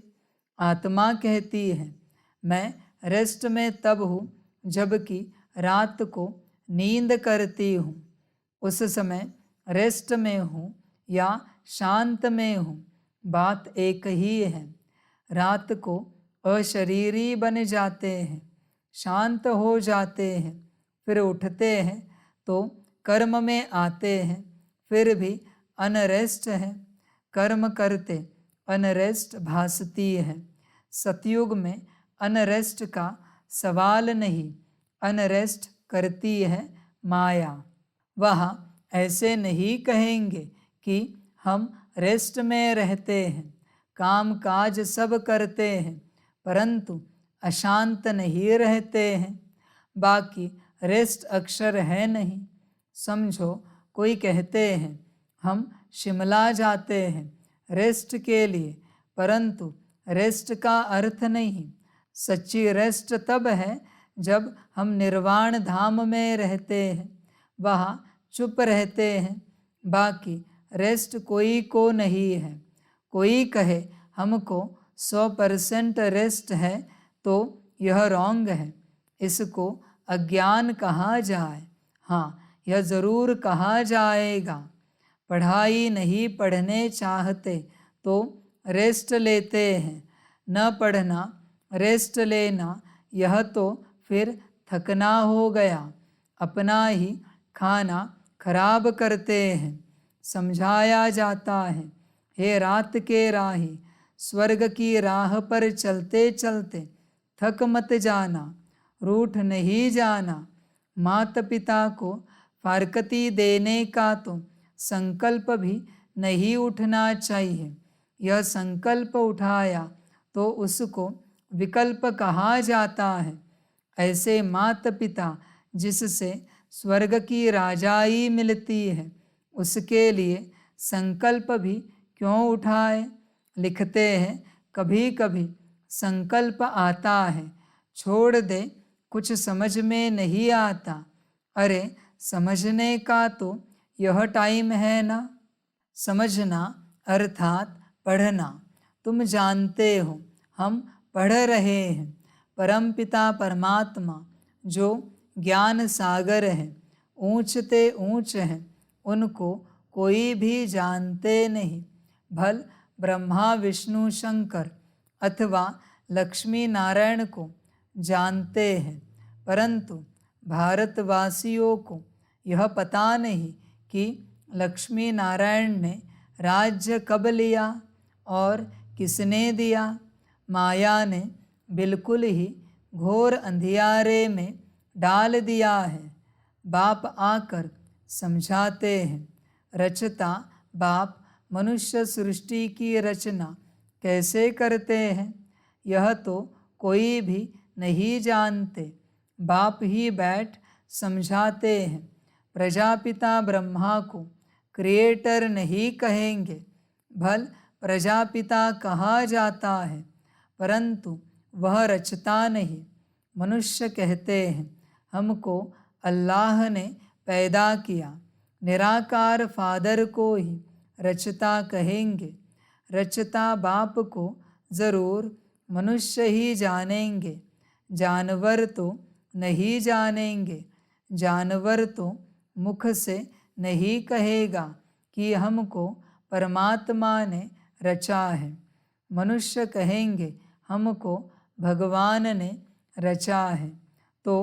आत्मा कहती है मैं रेस्ट में तब हूँ जबकि रात को नींद करती हूँ। उस समय रेस्ट में हूँ या शांत में हूँ, बात एक ही है। रात को अशरीरी बन जाते हैं, शांत हो जाते हैं, फिर उठते हैं तो कर्म में आते हैं, फिर भी अनरेस्ट है। कर्म करते अनरेस्ट भासती है। सतयुग में अनरेस्ट का सवाल नहीं, अनरेस्ट करती है माया। वहाँ ऐसे नहीं कहेंगे कि हम रेस्ट में रहते हैं, काम काज सब करते हैं, परंतु अशांत नहीं रहते हैं। बाकी रेस्ट अक्षर है नहीं। समझो, कोई कहते हैं हम शिमला जाते हैं रेस्ट के लिए, परंतु रेस्ट का अर्थ नहीं। सच्ची रेस्ट तब है जब हम निर्वाण धाम में रहते हैं, वहाँ चुप रहते हैं। बाकी रेस्ट कोई को नहीं है। कोई कहे हमको 100% रेस्ट है तो यह रॉन्ग है, इसको अज्ञान कहा जाए। हाँ, यह ज़रूर कहा जाएगा। पढ़ाई नहीं पढ़ने चाहते तो रेस्ट लेते हैं, न पढ़ना रेस्ट लेना यह तो फिर थकना हो गया। अपना ही खाना खराब करते हैं। समझाया जाता है, हे रात के राही, स्वर्ग की राह पर चलते चलते थक मत जाना, रूठ नहीं जाना। माता पिता को फारकती देने का तो संकल्प भी नहीं उठना चाहिए। यह संकल्प उठाया तो उसको विकल्प कहा जाता है। ऐसे माता पिता जिससे स्वर्ग की राजाई मिलती है, उसके लिए संकल्प भी क्यों उठाए। लिखते हैं, कभी कभी संकल्प आता है, छोड़ दे, कुछ समझ में नहीं आता। अरे समझने का तो यह टाइम है ना। समझना अर्थात पढ़ना। तुम जानते हो हम पढ़ रहे हैं। परमपिता परमात्मा जो ज्ञान सागर है, ऊंचते ऊंच हैं, उनको कोई भी जानते नहीं। भल ब्रह्मा विष्णु शंकर अथवा लक्ष्मी नारायण को जानते हैं, परंतु भारतवासियों को यह पता नहीं कि लक्ष्मी नारायण ने राज्य कब लिया और किसने दिया। माया ने बिल्कुल ही घोर अंधियारे में डाल दिया है। बाप आकर समझाते हैं। रचता बाप मनुष्य सृष्टि की रचना कैसे करते हैं, यह तो कोई भी नहीं जानते। बाप ही बैठ समझाते हैं। प्रजापिता ब्रह्मा को क्रिएटर नहीं कहेंगे। भल प्रजापिता कहा जाता है, परंतु वह रचता नहीं। मनुष्य कहते हैं हमको अल्लाह ने पैदा किया। निराकार फादर को ही रचता कहेंगे। रचता बाप को ज़रूर मनुष्य ही जानेंगे, जानवर तो नहीं जानेंगे। जानवर तो मुख से नहीं कहेगा कि हमको परमात्मा ने रचा है। मनुष्य कहेंगे हमको भगवान ने रचा है। तो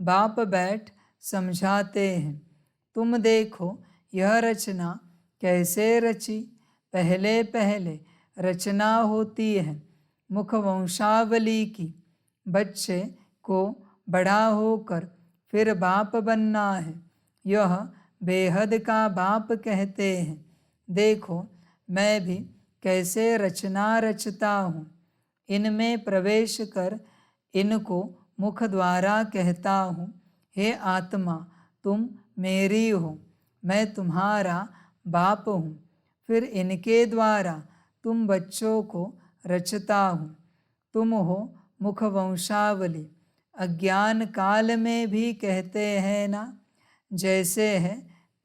बाप बैठ समझाते हैं, तुम देखो यह रचना कैसे रची। पहले पहले रचना होती है मुख वंशावली की। बच्चे को बड़ा होकर फिर बाप बनना है, यह बेहद का बाप कहते हैं। देखो मैं भी कैसे रचना रचता हूँ। इनमें प्रवेश कर इनको मुख द्वारा कहता हूँ, हे आत्मा तुम मेरी हो, मैं तुम्हारा बाप हूँ। फिर इनके द्वारा तुम बच्चों को रचता हूँ। तुम हो मुख वंशावली। अज्ञान काल में भी कहते हैं ना, जैसे है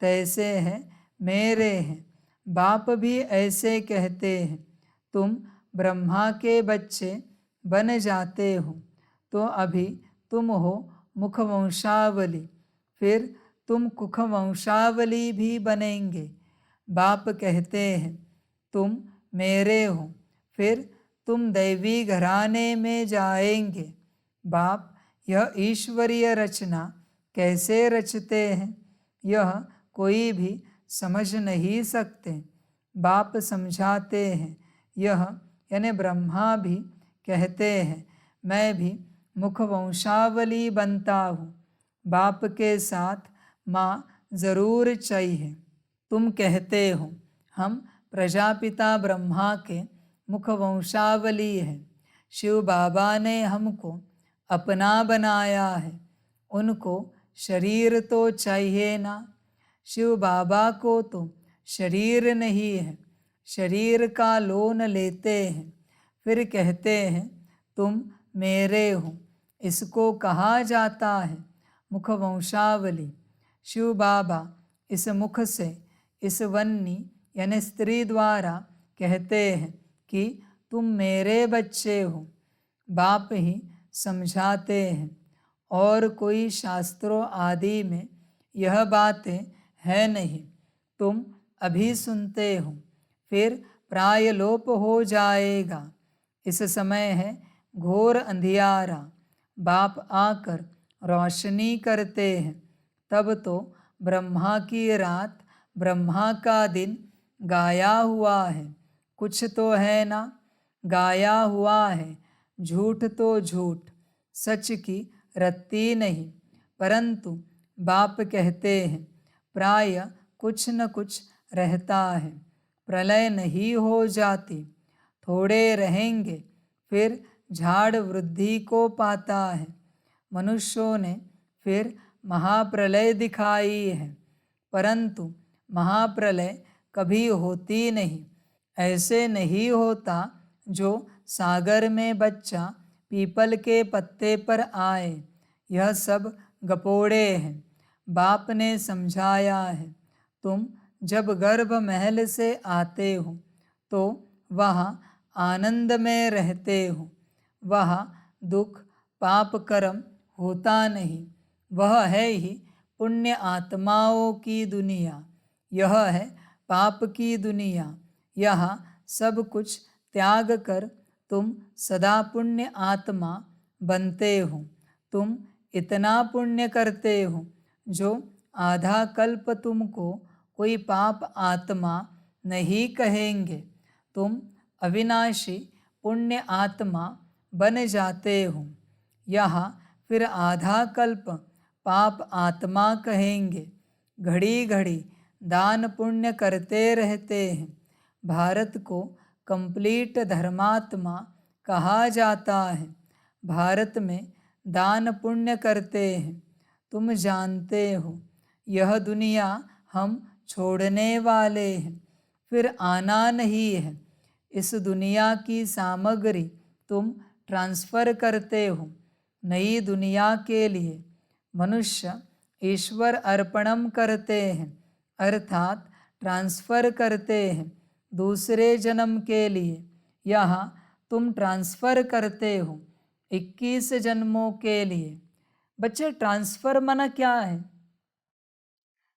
तैसे है मेरे हैं। बाप भी ऐसे कहते हैं, तुम ब्रह्मा के बच्चे बन जाते हो। तो अभी तुम हो मुख वंशावली, फिर तुम कुख वंशावली भी बनेंगे। बाप कहते हैं तुम मेरे हो, फिर तुम दैवी घराने में जाएंगे। बाप यह ईश्वरीय रचना कैसे रचते हैं यह कोई भी समझ नहीं सकते। बाप समझाते हैं। यह यानी ब्रह्मा भी कहते हैं मैं भी मुख वंशावली बनता हूँ। बाप के साथ माँ ज़रूर चाहिए। तुम कहते हो हम प्रजापिता ब्रह्मा के मुख वंशावली है। शिव बाबा ने हमको अपना बनाया है, उनको शरीर तो चाहिए ना। शिव बाबा को तो शरीर नहीं है, शरीर का लोन लेते हैं, फिर कहते हैं तुम मेरे हो। इसको कहा जाता है मुख वंशावली। शिव बाबा इस मुख से, इस वन्नी यानी स्त्री द्वारा कहते हैं कि तुम मेरे बच्चे हो। बाप ही समझाते हैं और कोई शास्त्रों आदि में यह बातें है नहीं। तुम अभी सुनते हो, फिर प्राय लोप हो जाएगा। इस समय है घोर अंधियारा। बाप आकर रोशनी करते हैं। तब तो ब्रह्मा की रात, ब्रह्मा का दिन गाया हुआ है। कुछ तो है ना, गाया हुआ है। झूठ तो झूठ, सच की रत्ती नहीं। परंतु बाप कहते हैं प्राय कुछ न कुछ रहता है। प्रलय नहीं हो जाती, थोड़े रहेंगे, फिर झाड़ वृद्धि को पाता है। मनुष्यों ने फिर महाप्रलय दिखाई है, परंतु महाप्रलय कभी होती नहीं। ऐसे नहीं होता जो सागर में बच्चा पीपल के पत्ते पर आए। यह सब गपोड़े हैं। बाप ने समझाया है तुम जब गर्भ महल से आते हो तो वहाँ आनंद में रहते हो। वहाँ दुख पाप कर्म होता नहीं। वह है ही पुण्य आत्माओं की दुनिया। यह है पाप की दुनिया। यहाँ सब कुछ त्याग कर तुम सदा पुण्य आत्मा बनते हो। तुम इतना पुण्य करते हो जो आधा कल्प तुमको कोई पाप आत्मा नहीं कहेंगे। तुम अविनाशी पुण्य आत्मा बन जाते हो। यहाँ फिर आधा कल्प पाप आत्मा कहेंगे। घड़ी घड़ी दान पुण्य करते रहते हैं। भारत को कंप्लीट धर्मात्मा कहा जाता है। भारत में दान पुण्य करते हैं। तुम जानते हो यह दुनिया हम छोड़ने वाले हैं, फिर आना नहीं है। इस दुनिया की सामग्री तुम ट्रांसफ़र करते हो नई दुनिया के लिए। मनुष्य ईश्वर अर्पणम करते हैं, अर्थात ट्रांसफ़र करते हैं दूसरे जन्म के लिए। यहाँ तुम ट्रांसफ़र करते हो 21 जन्मों के लिए। बच्चे, ट्रांसफ़र माना क्या है?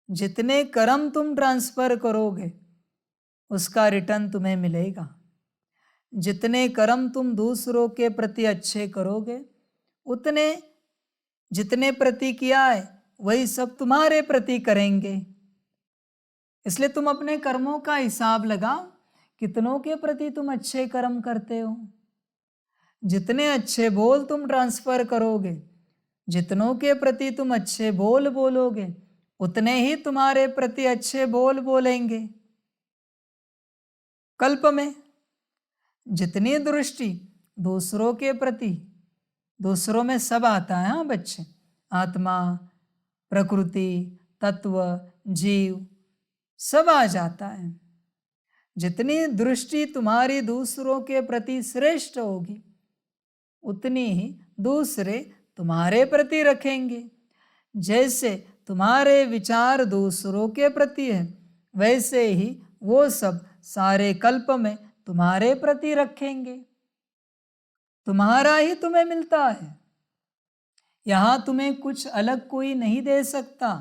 जितने कर्म तुम ट्रांसफ़र करोगे उसका रिटर्न तुम्हें मिलेगा। जितने कर्म तुम दूसरों के प्रति अच्छे करोगे उतने जितने प्रति किया है वही सब तुम्हारे प्रति करेंगे। इसलिए तुम अपने कर्मों का हिसाब लगाओ, कितनों के प्रति तुम अच्छे कर्म करते हो। जितने अच्छे बोल तुम ट्रांसफ़र करोगे, जितनों के प्रति तुम अच्छे बोल बोलोगे, उतने ही तुम्हारे प्रति अच्छे बोल बोलेंगे। कल्प में जितनी दृष्टि दूसरों के प्रति, दूसरों में सब आता है। हाँ बच्चे, आत्मा, प्रकृति, तत्व, जीव सब आ जाता है। जितनी दृष्टि तुम्हारी दूसरों के प्रति श्रेष्ठ होगी उतनी ही दूसरे तुम्हारे प्रति रखेंगे। जैसे तुम्हारे विचार दूसरों के प्रति है वैसे ही वो सब सारे कल्प में तुम्हारे प्रति रखेंगे। तुम्हारा ही तुम्हें मिलता है। यहाँ तुम्हें कुछ अलग कोई नहीं दे सकता,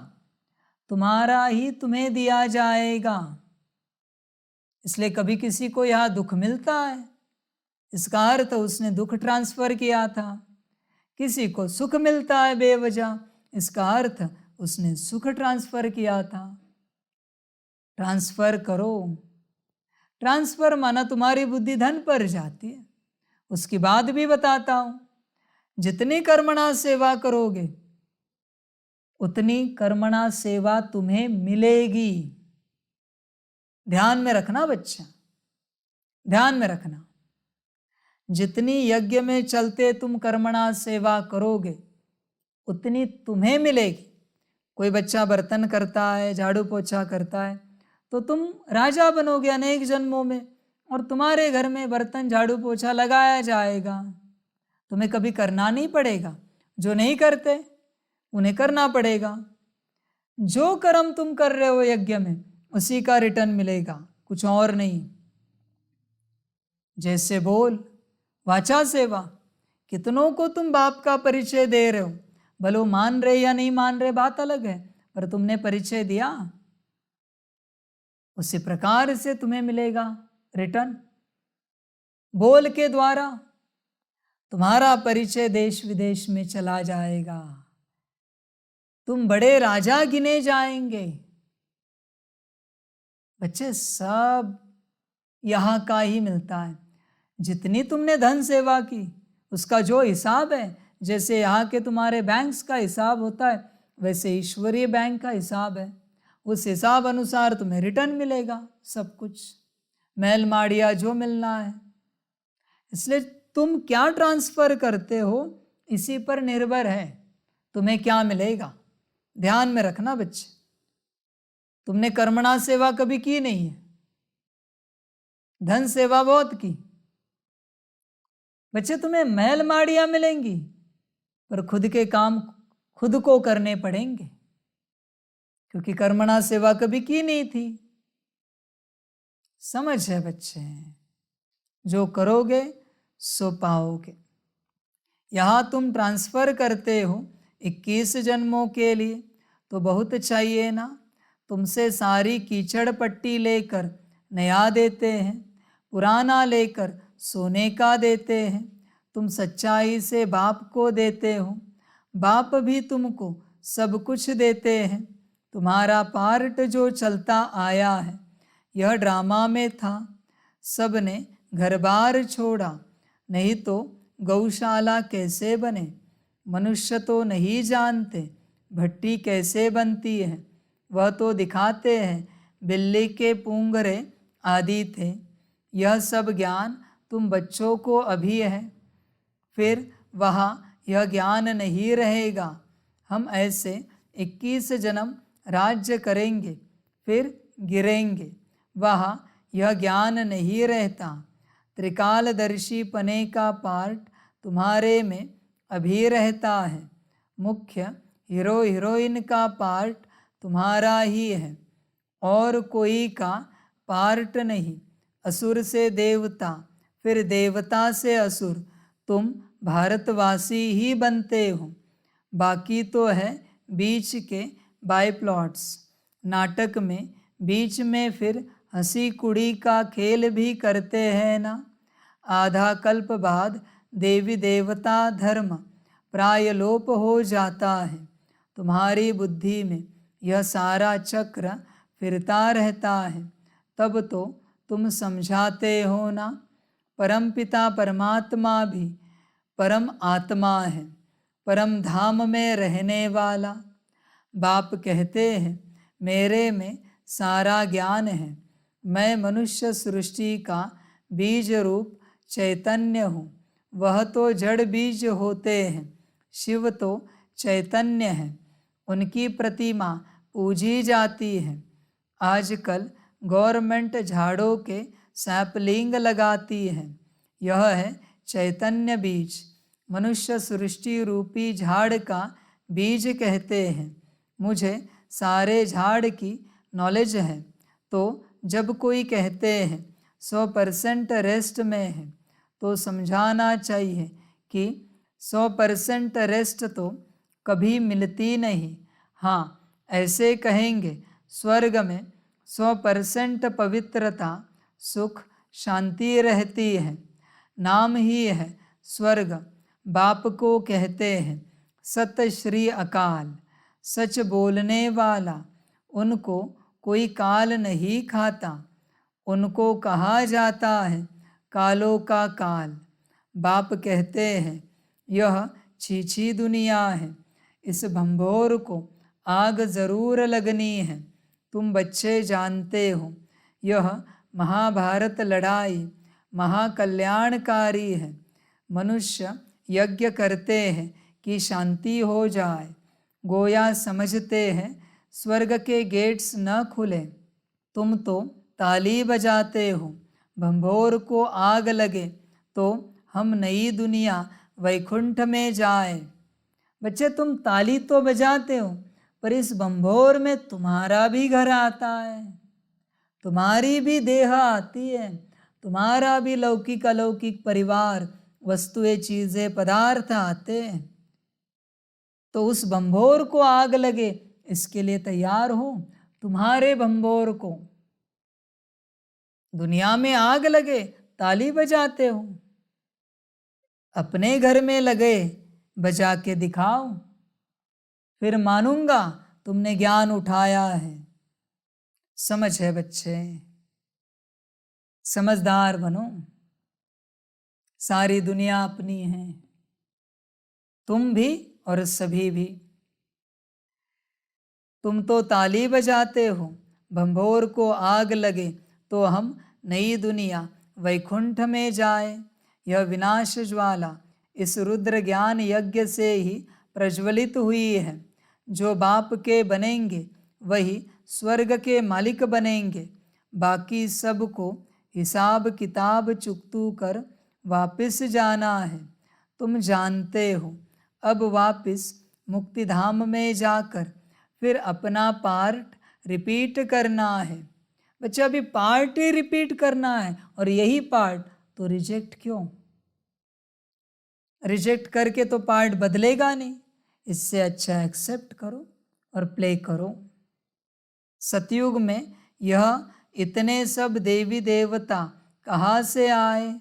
तुम्हारा ही तुम्हें दिया जाएगा। इसलिए कभी किसी को यहाँ दुख मिलता है, इसका अर्थ उसने दुख ट्रांसफर किया था। किसी को सुख मिलता है बेवजह, इसका अर्थ उसने सुख ट्रांसफर किया था। ट्रांसफर करो। ट्रांसफर माना तुम्हारी बुद्धि धन पर जाती है। उसकी बात भी बताता हूं, जितनी कर्मणा सेवा करोगे उतनी कर्मणा सेवा तुम्हें मिलेगी। ध्यान में रखना बच्चा, ध्यान में रखना। जितनी यज्ञ में चलते तुम कर्मणा सेवा करोगे उतनी तुम्हें मिलेगी। कोई बच्चा बर्तन करता है, झाड़ू पोछा करता है, तो तुम राजा बनोगे अनेक जन्मों में, और तुम्हारे घर में बर्तन झाड़ू पोछा लगाया जाएगा। तुम्हें कभी करना नहीं पड़ेगा। जो नहीं करते उन्हें करना पड़ेगा। जो कर्म तुम कर रहे हो यज्ञ में, उसी का रिटर्न मिलेगा, कुछ और नहीं। जैसे बोल, वाचा सेवा। कितनों को तुम बाप का परिचय दे रहे हो, भले वो मान रहे या नहीं मान रहे बात अलग है, पर तुमने परिचय दिया, उसी प्रकार से तुम्हें मिलेगा रिटर्न। बोल के द्वारा तुम्हारा परिचय देश विदेश में चला जाएगा। तुम बड़े राजा गिने जाएंगे। बच्चे, सब यहाँ का ही मिलता है। जितनी तुमने धन सेवा की उसका जो हिसाब है, जैसे यहाँ के तुम्हारे बैंक्स का हिसाब होता है, वैसे ईश्वरीय बैंक का हिसाब है। उस हिसाब अनुसार तुम्हें रिटर्न मिलेगा सब कुछ, महल माड़िया जो मिलना है। इसलिए तुम क्या ट्रांसफर करते हो इसी पर निर्भर है तुम्हें क्या मिलेगा। ध्यान में रखना बच्चे। तुमने कर्मणा सेवा कभी की नहीं है, धन सेवा बहुत की। बच्चे, तुम्हें महल माड़ियां मिलेंगी, पर खुद के काम खुद को करने पड़ेंगे, क्योंकि कर्मणा सेवा कभी की नहीं थी। समझ है बच्चे? जो करोगे सो पाओगे। यहां तुम ट्रांसफर करते हो 21 जन्मों के लिए, तो बहुत चाहिए ना। तुमसे सारी कीचड़ पट्टी लेकर नया देते हैं, पुराना लेकर सोने का देते हैं। तुम सच्चाई से बाप को देते हो, बाप भी तुमको सब कुछ देते हैं। तुम्हारा पार्ट जो चलता आया है, यह ड्रामा में था। सब ने घर बार छोड़ा, नहीं तो गौशाला कैसे बने। मनुष्य तो नहीं जानते भट्टी कैसे बनती है, वह तो दिखाते हैं बिल्ली के पूंगरे आदि थे। यह सब ज्ञान तुम बच्चों को अभी है, फिर वहाँ यह ज्ञान नहीं रहेगा। हम ऐसे 21 जन्म राज्य करेंगे, फिर गिरेंगे, वहाँ यह ज्ञान नहीं रहता। त्रिकालदर्शी पने का पार्ट तुम्हारे में अभी रहता है। मुख्य हीरो हीरोइन का पार्ट तुम्हारा ही है, और कोई का पार्ट नहीं। असुर से देवता, फिर देवता से असुर, तुम भारतवासी ही बनते हो। बाकी तो है बीच के बाय प्लॉट्स। नाटक में बीच में फिर हंसी कुड़ी का खेल भी करते हैं ना। आधा कल्प बाद देवी देवता धर्म प्राय लोप हो जाता है। तुम्हारी बुद्धि में यह सारा चक्र फिरता रहता है, तब तो तुम समझाते हो ना। परमपिता परमात्मा भी परम आत्मा है, परम धाम में रहने वाला। बाप कहते हैं मेरे में सारा ज्ञान है। मैं मनुष्य सृष्टि का बीज रूप चैतन्य हूँ। वह तो जड़ बीज होते हैं, शिव तो चैतन्य है। उनकी प्रतिमा पूजी जाती है। आजकल गवर्नमेंट झाड़ों के सैपलिंग लगाती है। यह है चैतन्य बीज। मनुष्य सृष्टि रूपी झाड़ का बीज कहते हैं। मुझे सारे झाड़ की नॉलेज है, तो जब कोई कहते हैं 100% रेस्ट में है, तो समझाना चाहिए कि 100% रेस्ट तो कभी मिलती नहीं। हाँ, ऐसे कहेंगे स्वर्ग में 100% पवित्रता, सुख, शांति रहती है। नाम ही है स्वर्ग। बाप को कहते हैं सत श्री अकाल, सच बोलने वाला। उनको कोई काल नहीं खाता। उनको कहा जाता है कालों का काल। बाप कहते हैं यह छीछी दुनिया है, इस भंभोर को आग जरूर लगनी है। तुम बच्चे जानते हो यह महाभारत लड़ाई महाकल्याणकारी है। मनुष्य यज्ञ करते हैं कि शांति हो जाए, गोया समझते हैं स्वर्ग के गेट्स न खुले। तुम तो ताली बजाते हो, भंभोर को आग लगे तो हम नई दुनिया वैकुंठ में जाए। बच्चे, तुम ताली तो बजाते हो, पर इस भंभोर में तुम्हारा भी घर आता है, तुम्हारी भी देह आती है, तुम्हारा भी लौकिक अलौकिक परिवार, वस्तुएं, चीजें, पदार्थ आते हैं। तो उस भंभोर को आग लगे इसके लिए तैयार हो। तुम्हारे भंभोर को दुनिया में आग लगे, ताली बजाते हो। अपने घर में लगे, बजा के दिखाओ, फिर मानूंगा तुमने ज्ञान उठाया है। समझ है बच्चे, समझदार बनो। सारी दुनिया अपनी है, तुम भी और सभी भी। तुम तो ताली बजाते हो, भंभोर को आग लगे तो हम नई दुनिया वैकुंठ में जाए। यह विनाश ज्वाला इस रुद्र ज्ञान यज्ञ से ही प्रज्वलित हुई है। जो बाप के बनेंगे वही स्वर्ग के मालिक बनेंगे। बाकी सबको हिसाब किताब चुकतू कर वापस जाना है। तुम जानते हो अब वापस मुक्तिधाम में जाकर फिर अपना पार्ट रिपीट करना है। बच्चा, अभी पार्ट ही रिपीट करना है, और यही पार्ट तो रिजेक्ट क्यों? रिजेक्ट करके तो पार्ट बदलेगा नहीं। इससे अच्छा एक्सेप्ट करो और प्ले करो। सतयुग में यह इतने सब देवी देवता कहाँ से आए?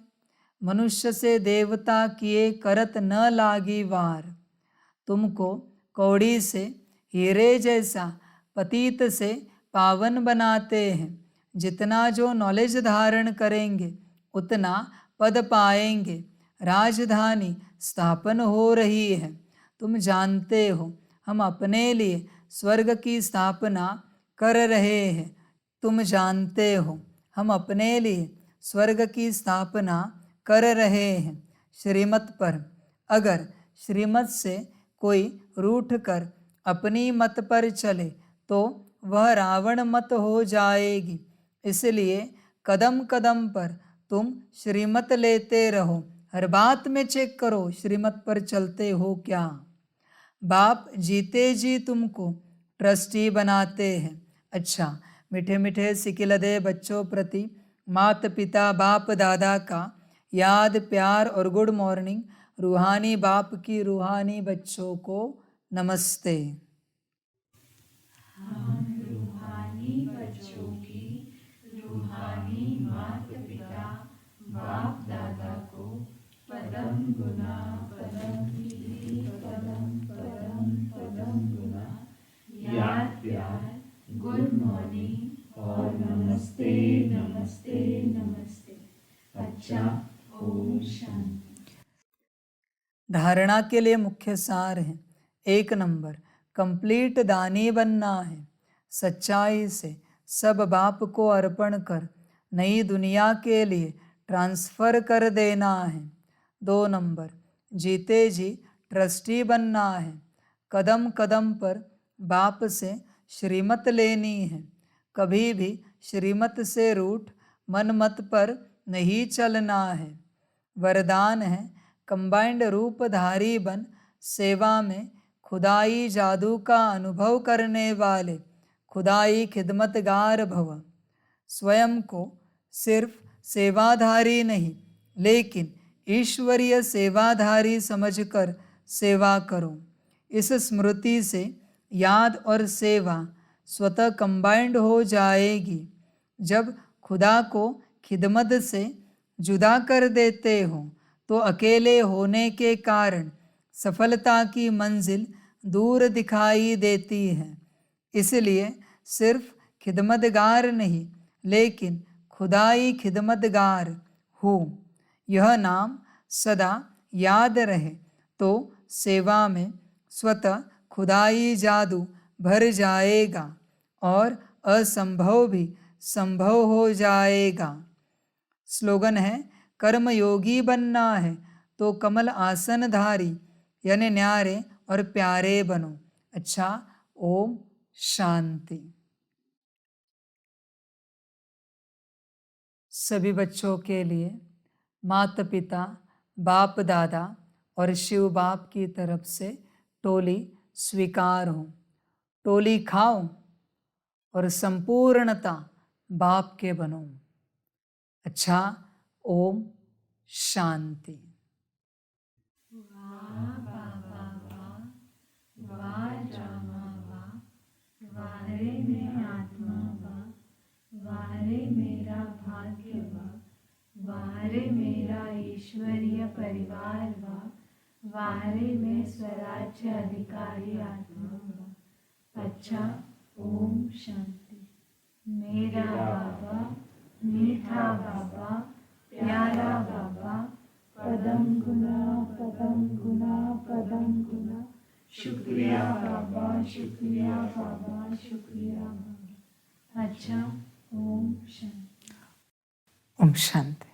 मनुष्य से देवता किए करत न लागी वार। तुमको कौड़ी से हीरे जैसा, पतित से पावन बनाते हैं। जितना जो नॉलेज धारण करेंगे उतना पद पाएंगे। राजधानी स्थापन हो रही है। तुम जानते हो हम अपने लिए स्वर्ग की स्थापना कर रहे हैं। तुम जानते हो हम अपने लिए स्वर्ग की स्थापना कर रहे हैं। श्रीमत पर अगर श्रीमत से कोई रूठ कर अपनी मत पर चले तो वह रावण मत हो जाएगी। इसलिए कदम कदम पर तुम श्रीमत लेते रहो। हर बात में चेक करो श्रीमत पर चलते हो क्या। बाप जीते जी तुमको ट्रस्टी बनाते हैं। अच्छा, मीठे मीठे सिकिलदे बच्चों प्रति माता पिता बाप दादा का याद, प्यार और गुड मॉर्निंग। रूहानी बाप की रूहानी बच्चों को नमस्ते। याद, प्यार, गुड मॉर्निंग और नमस्ते नमस्ते नमस्ते। अच्छा, ओम शांति। धारणा के लिए मुख्य सार है। 1 नंबर, कंप्लीट दानी बनना है। सच्चाई से सब बाप को अर्पण कर नई दुनिया के लिए ट्रांसफ़र कर देना है। 2 नंबर, जीते जी ट्रस्टी बनना है। कदम कदम पर बाप से श्रीमत लेनी है। कभी भी श्रीमत से रूठ मन मत पर नहीं चलना है। वरदान है कंबाइंड रूपधारी बन सेवा में खुदाई जादू का अनुभव करने वाले खुदाई खिदमतगार भव। स्वयं को सिर्फ सेवाधारी नहीं लेकिन ईश्वरीय सेवाधारी समझकर सेवा करो। इस स्मृति से याद और सेवा स्वतः कंबाइंड हो जाएगी। जब खुदा को खिदमत से जुदा कर देते हो तो अकेले होने के कारण सफलता की मंजिल दूर दिखाई देती है। इसलिए सिर्फ खिदमतगार नहीं लेकिन खुदाई खिदमतगार हो, यह नाम सदा याद रहे तो सेवा में स्वतः खुदाई जादू भर जाएगा और असंभव भी संभव हो जाएगा। स्लोगन है, कर्मयोगी बनना है तो कमल आसनधारी यानी न्यारे और प्यारे बनो। अच्छा, ओम शांति। सभी बच्चों के लिए माता पिता, बाप दादा और शिव बाप की तरफ से टोली स्वीकार हो। टोली खाओ और संपूर्णता बाप के बनो। अच्छा, ओम शांति। वारे में आत्मा वा, वारे मेरा भाग्य वा, वारे मेरा ईश्वरीय परिवार वा, वारे में स्वराज्य अधिकारी आत्मा वा। अच्छा, ओम शांति। मेरा बाबा, मीठा बाबा, प्यारा बाबा, पदम गुना पदम गुना पदम गुना। शुक्रिया बाबा, शुक्रिया बाबा, शुक्रिया बाबा। अच्छा, ओम शांति। ओम शांति।